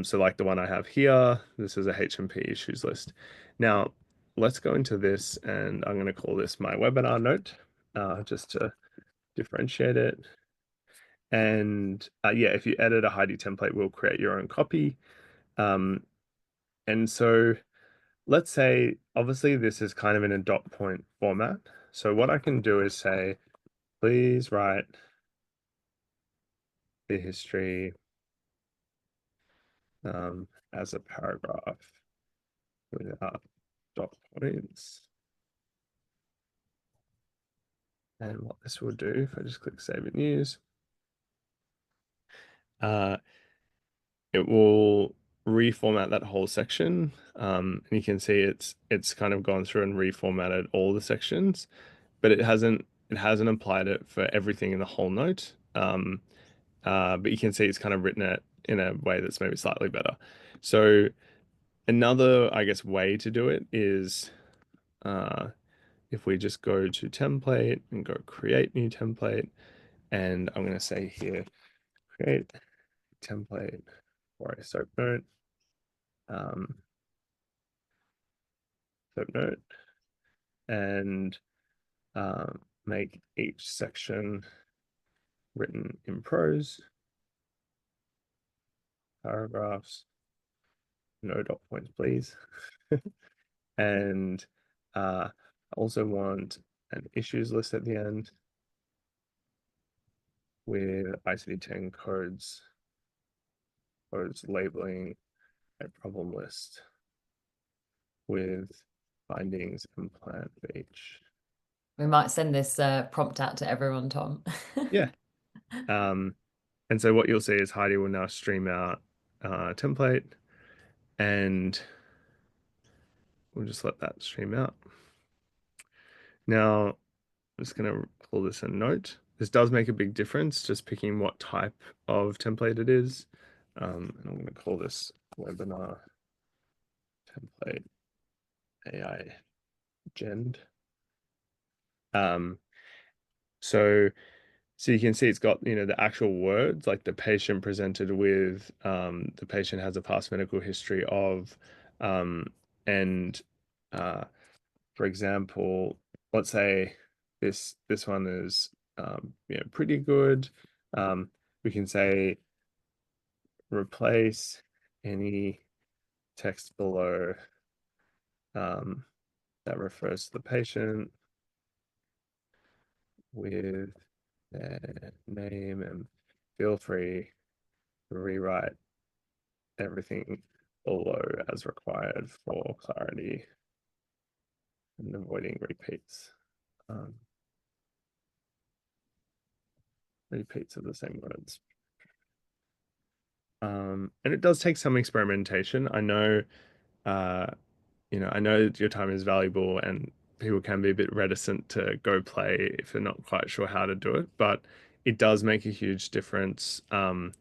So like the one I have here, this is a HMP issues list. Now let's go into this, and I'm going to call this my webinar note, just to differentiate it. And yeah, if you edit a Heidi template, we'll create your own copy. Um, and so let's say, obviously this is kind of in a dot point format. So what I can do is say, please write the history as a paragraph without dot points. And what this will do, if I just click Save and Use, uh, it will reformat that whole section. And you can see it's kind of gone through and reformatted all the sections, but it hasn't applied it for everything in the whole note. But you can see it's kind of written it in a way that's maybe slightly better. So another, I guess, way to do it is uh, if we just go to template and go create new template, and I'm going to say here, create template for a um, soap note, and make each section written in prose, paragraphs, no dot points, please. And I also want an issues list at the end with ICD-10 codes labeling a problem list with findings and plan for each. We might send this prompt out to everyone, Tom. Yeah. Um, and so what you'll see is Heidi will now stream out template, and we'll just let that stream out. Now, I'm just going to call this a note. This does make a big difference, just picking what type of template it is. And I'm going to call this webinar template AI Gen. Um, so So you can see it's got, the actual words, like the patient presented with, the patient has a past medical history of, and uh, for example, let's say this one is, pretty good. We can say replace any text below um, that refers to the patient with their name, and feel free to rewrite everything below as required for clarity and avoiding repeats. Um, repeats of the same words. And it does take some experimentation. Uh, I know your time is valuable, and people can be a bit reticent to go play if they're not quite sure how to do it, but it does make a huge difference. And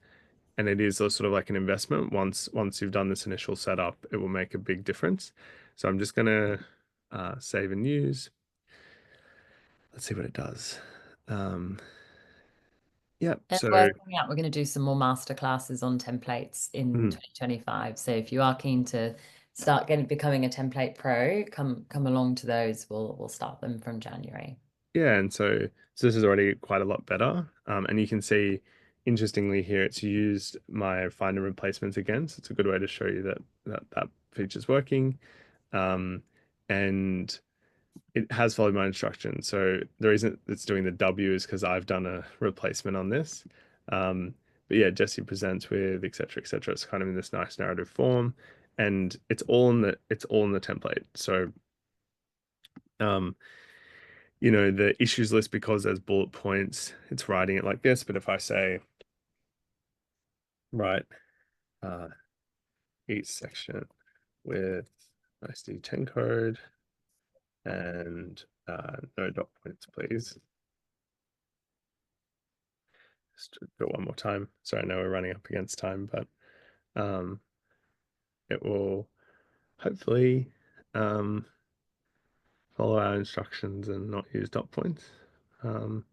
it is a sort of like an investment. Once you've done this initial setup, it will make a big difference. So I'm just gonna save and use. Let's see what it does. Um, Yeah. And So worth pointing out, we're going to do some more master classes on templates in mm, 2025. So if you are keen to start becoming a template pro, come along to those. We'll start them from January. yeah, and so this is already quite a lot better. And you can see, interestingly here, it's used my find and replacements again. So it's a good way to show you that that feature's working. Um, and it has followed my instructions. So the reason it's doing the W is because I've done a replacement on this. Um, but yeah, Jesse presents with et cetera, et cetera. It's kind of in this nice narrative form, and it's all in the template. So um, the issues list, because there's bullet points, it's writing it like this. But if I say, write uh, each section with ICD-10 code and no dot points, please. Just do it one more time. Sorry, I know we're running up against time, but um, it will hopefully um, follow our instructions and not use dot points. Um,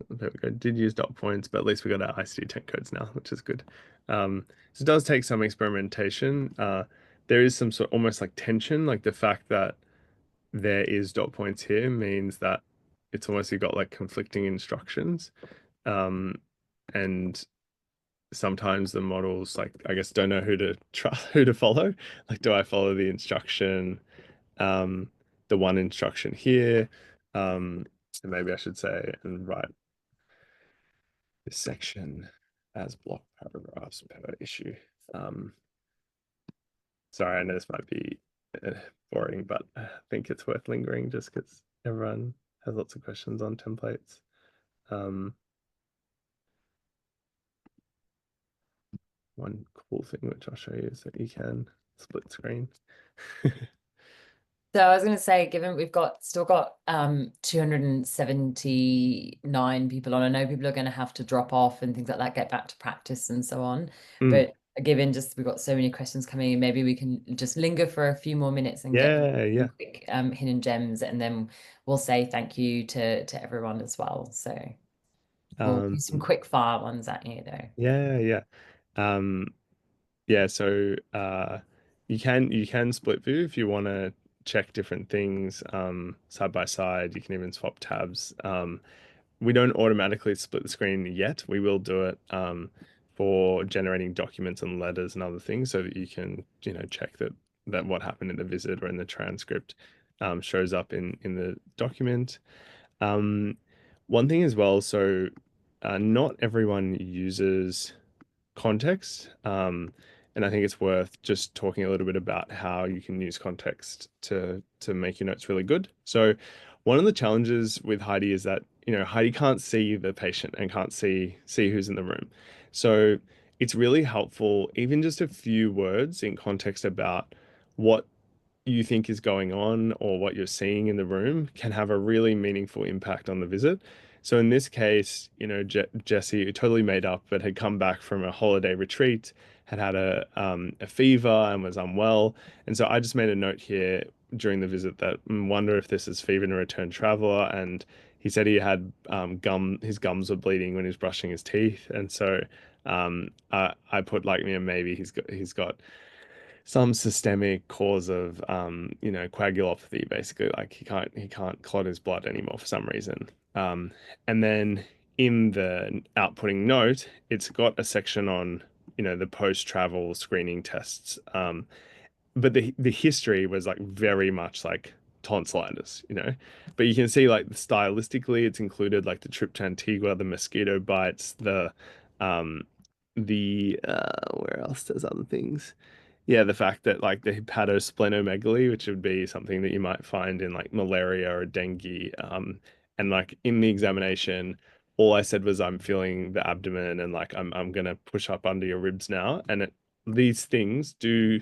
there we go. Did use dot points, but at least we got our ICD-10 codes now, which is good. So it does take some experimentation. There is some sort almost like tension, like the fact that there is dot points here means that it's almost you got like conflicting instructions. Um, and sometimes the models like I guess don't know who to try who to follow. Like, do I follow the instruction, um, the one instruction here? And maybe I should say and write this section as block paragraphs per issue. Um, Sorry, I know this might be boring, but I think it's worth lingering just because everyone has lots of questions on templates. Um, One cool thing which I'll show you is that you can split screen. So I was going to say, given we've still got 279 people on, I know people are going to have to drop off and things like that, get back to practice and so on. Mm, But given just we've got so many questions coming in, maybe we can just linger for a few more minutes and get yeah, some yeah. quick hidden gems, and then we'll say thank you to everyone as well. So we'll do Um, some quick fire ones at you though. yeah, yeah. Um, yeah, so you can split view if you want to check different things side by side. You can even swap tabs. We don't automatically split the screen yet. We will do it for generating documents and letters and other things so that you can, check that what happened in the visit or in the transcript shows up in the document. Um, One thing as well, so not everyone uses context. And I think it's worth just talking a little bit about how you can use context to make your notes really good. So one of the challenges with Heidi is that, Heidi can't see the patient and can't see who's in the room. So it's really helpful, even just a few words in context about what you think is going on or what you're seeing in the room can have a really meaningful impact on the visit. So in this case, Jesse, totally made up, but had come back from a holiday retreat, had had a fever and was unwell. And so I just made a note here during the visit that wonder if this is fever in a return traveler. And he said he had his gums were bleeding when he was brushing his teeth. And so I put like, maybe he's got some systemic cause of coagulopathy, basically. Like he can't clot his blood anymore for some reason. And then in the outputting note, it's got a section on the post-travel screening tests. But the history was like very much like tonsillitis. But you can see like stylistically, it's included like the trip to Antigua, the mosquito bites, um where else there's other things. Yeah, the fact that like the hepatosplenomegaly, which would be something that you might find in like malaria or dengue, and like in the examination, all I said was I'm feeling the abdomen and like I'm gonna push up under your ribs now, and these things do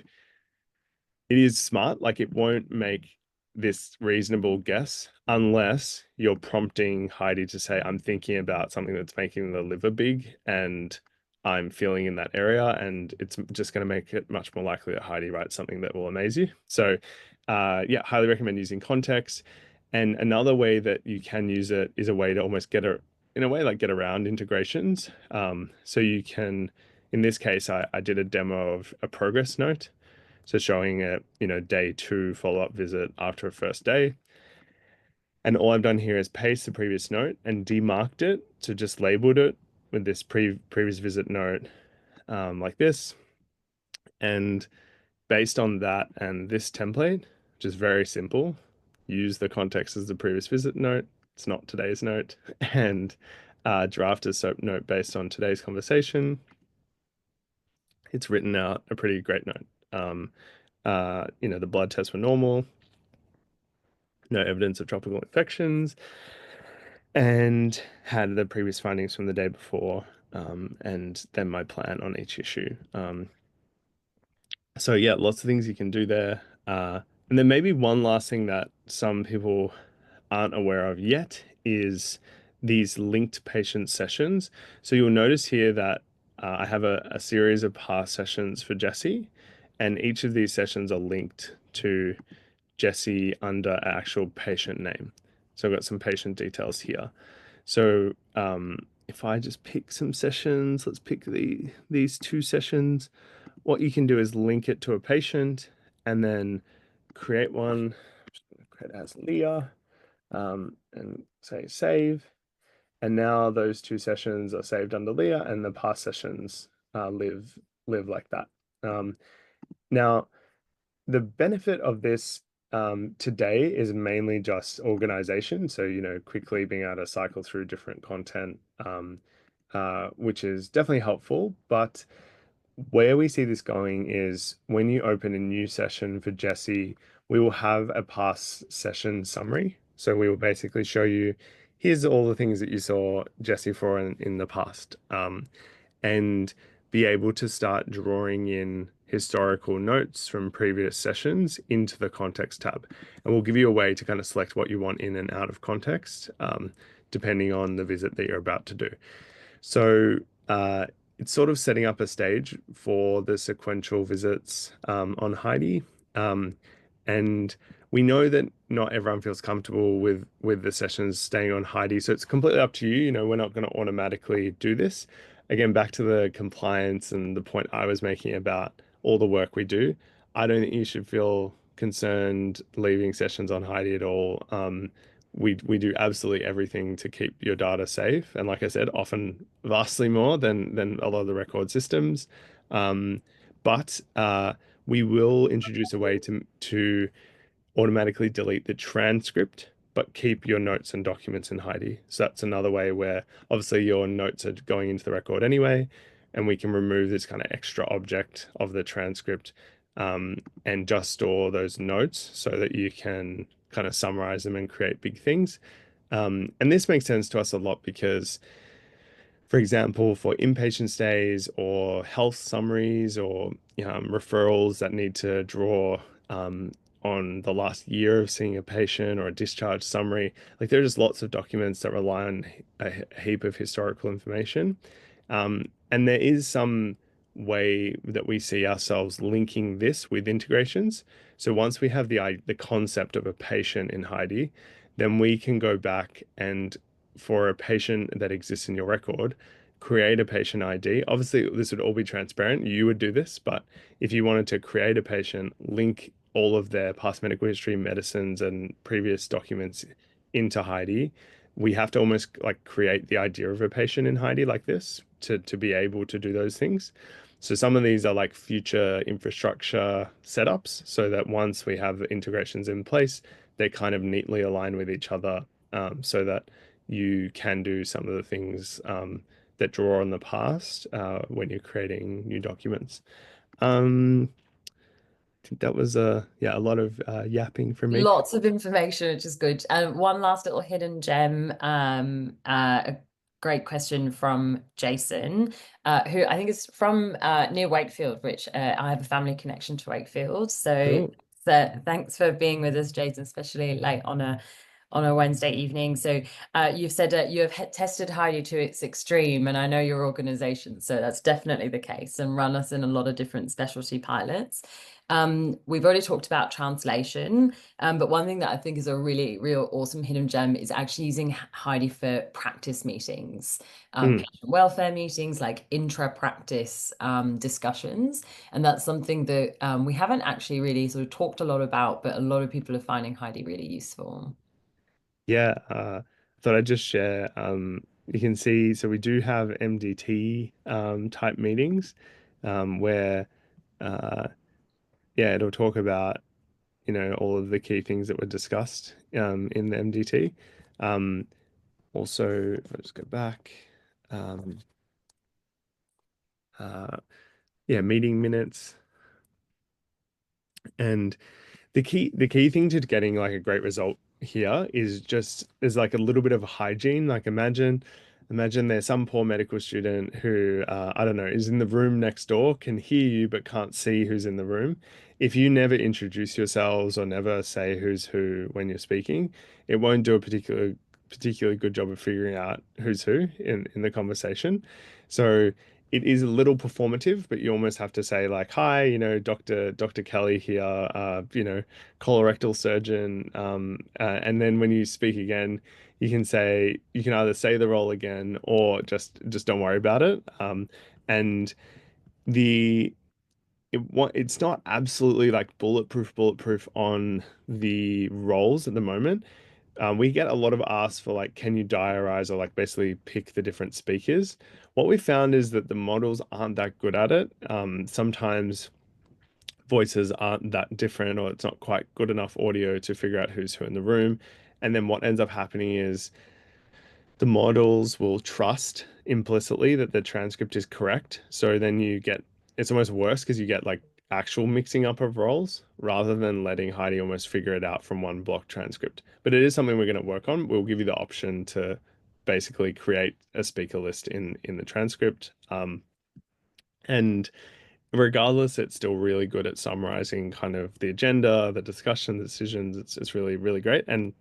it is smart. Like it won't make this reasonable guess unless you're prompting Heidi to say, I'm thinking about something that's making the liver big and I'm feeling in that area. And it's just going to make it much more likely that Heidi writes something that will amaze you. So, yeah, highly recommend using context. And another way that you can use it is a way to almost get in a way like get around integrations. So you can, in this case, I did a demo of a progress note. So showing a, day two follow-up visit after a first day. And all I've done here is paste the previous note and demarked it. So just labeled it with this previous visit note, like this. And based on that and this template, which is very simple, use the context as the previous visit note. It's not today's note. And draft a SOAP note based on today's conversation. It's written out a pretty great note. The blood tests were normal, no evidence of tropical infections, and had the previous findings from the day before, and then my plan on each issue. So yeah, lots of things you can do there. And then maybe one last thing that some people aren't aware of yet is these linked patient sessions. So you'll notice here that I have a series of past sessions for Jessie, and each of these sessions are linked to Jessie under actual patient name. So I've got some patient details here. So if I just pick some sessions, let's pick these two sessions. What you can do is link it to a patient and then create one. I'm just going to create it as Leah, and say save. And now those two sessions are saved under Leah, and the past sessions live like that. Now, the benefit of this today is mainly just organization. So, quickly being able to cycle through different content, which is definitely helpful. But where we see this going is when you open a new session for Jesse, we will have a past session summary. So we will basically show you, here's all the things that you saw Jesse for in the past, and be able to start drawing in historical notes from previous sessions into the context tab. And we'll give you a way to kind of select what you want in and out of context, depending on the visit that you're about to do. So it's sort of setting up a stage for the sequential visits on Heidi. And we know that not everyone feels comfortable with the sessions staying on Heidi. So it's completely up to you. We're not going to automatically do this. Again, back to the compliance and the point I was making about all the work we do. I don't think you should feel concerned leaving sessions on Heidi at all. We do absolutely everything to keep your data safe, and like I said, often vastly more than a lot of the record systems. Um, but we will introduce a way to automatically delete the transcript, but keep your notes and documents in Heidi. So that's another way where obviously your notes are going into the record anyway, and we can remove this kind of extra object of the transcript, and just store those notes so that you can kind of summarize them and create big things. And this makes sense to us a lot because, for example, for inpatient stays or health summaries or referrals that need to draw on the last year of seeing a patient or a discharge summary, like there's just lots of documents that rely on a heap of historical information. And there is some way that we see ourselves linking this with integrations. So once we have the concept of a patient in Heidi, then we can go back and for a patient that exists in your record, create a patient ID. Obviously, this would all be transparent. You would do this, but if you wanted to create a patient, link all of their past medical history, medicines, and previous documents into Heidi, we have to almost like create the idea of a patient in Heidi like this to be able to do those things. So some of these are like future infrastructure setups so that once we have the integrations in place, they kind of neatly align with each other, so that you can do some of the things that draw on the past when you're creating new documents. I think that was a lot of yapping from me. Lots of information, which is good. And one last little hidden gem, a great question from Jason, who I think is from near Wakefield, which I have a family connection to Wakefield. So, Cool. so thanks for being with us, Jason, especially late on a Wednesday evening. So you've said you have tested Heidi to its extreme, and I know your organization, so that's definitely the case, and run us in a lot of different specialty pilots. We've already talked about translation, but one thing that I think is a really, real awesome hidden gem is actually using Heidi for practice meetings, Mm. patient welfare meetings, like intra-practice discussions. And that's something that we haven't actually really sort of talked a lot about, but a lot of people are finding Heidi really useful. Yeah, thought I'd just share. You can see, so we do have MDT type meetings where, uh, yeah, it'll talk about, all of the key things that were discussed in the MDT. Um, Also, if I just go back, um, uh, yeah, meeting minutes. And the key thing to getting like a great result here is like a little bit of hygiene. Like imagine there's some poor medical student who I don't know is in the room next door, can hear you but can't see who's in the room. If you never introduce yourselves or never say who's who when you're speaking, it won't do a particularly good job of figuring out who's who in the conversation. So it is a little performative, but you almost have to say like, "Hi, Dr. Kelly here, colorectal surgeon," and then when you speak again, you can either say the role again or just don't worry about it. And the it's not absolutely like bulletproof on the roles at the moment. We get a lot of asks for like, can you diarize or like basically pick the different speakers? What we found is that the models aren't that good at it. Sometimes voices aren't that different, or it's not quite good enough audio to figure out who's who in the room. And then what ends up happening is the models will trust implicitly that the transcript is correct. So then it's almost worse because you get like actual mixing up of roles rather than letting Heidi almost figure it out from one block transcript. But it is something we're going to work on. We'll give you the option to basically create a speaker list in the transcript. And regardless, it's still really good at summarizing kind of the agenda, the discussion, the decisions. It's really, really great. And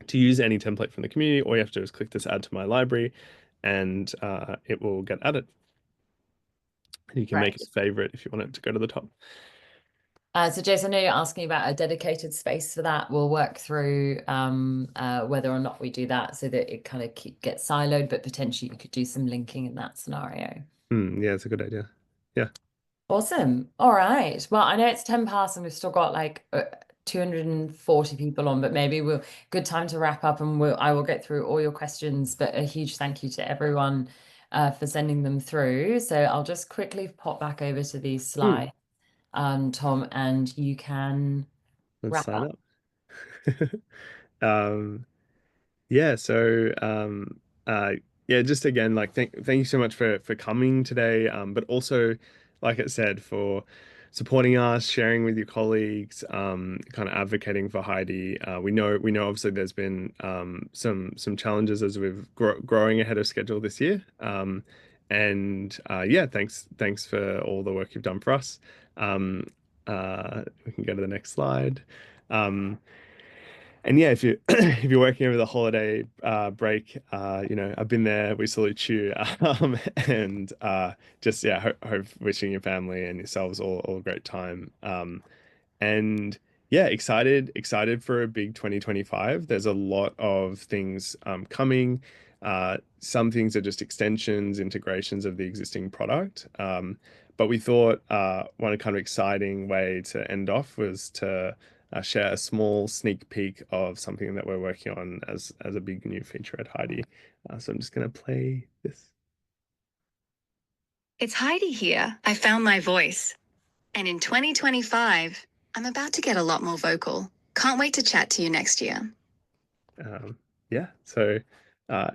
to use any template from the community, all you have to do is click this add to my library and it will get added. You can make it Right. a favorite if you want it to go to the top. So Jason, I know you're asking about a dedicated space for that. We'll work through whether or not we do that so that it kind of gets siloed, but potentially you could do some linking in that scenario. Yeah, it's a good idea. Yeah. Awesome. All right. Well, I know it's 10 past and we've still got like 240 people on, but maybe we'll good time to wrap up and I will get through all your questions. But a huge thank you to everyone for sending them through. So I'll just quickly pop back over to these Hmm. slides, Tom, and you can Let's wrap sign up. up. Um, Yeah, so yeah, just again, like thank you so much for coming today. But also, like it said, for supporting us, sharing with your colleagues, kind of advocating for Heidi. We know obviously there's been some challenges as we've growing ahead of schedule this year. And yeah, thanks for all the work you've done for us. We can go to the next slide. Um, and yeah, if you if you're working over the holiday break, I've been there. We salute you, and just yeah, hope wishing your family and yourselves all a great time. And yeah, excited for a big 2025. There's a lot of things coming. Some things are just extensions, integrations of the existing product. But we thought one kind of exciting way to end off was to share a small sneak peek of something that we're working on as a big new feature at Heidi. So I'm just going to play this. It's Heidi here. I found my voice. And in 2025, I'm about to get a lot more vocal. Can't wait to chat to you next year. Um, yeah, so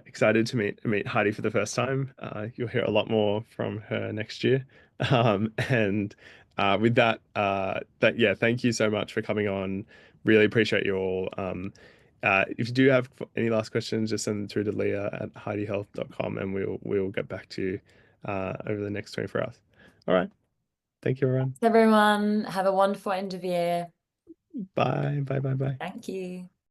excited to meet Heidi for the first time. You'll hear a lot more from her next year. And with that yeah, thank you so much for coming on. Really appreciate you all. If you do have any last questions, just send them through to Leah at HeidiHealth.com and we'll get back to you over the next 24 hours. All right. Thank you, everyone. Everyone, have a wonderful end of year. Bye. Bye. Bye. Bye. Thank you.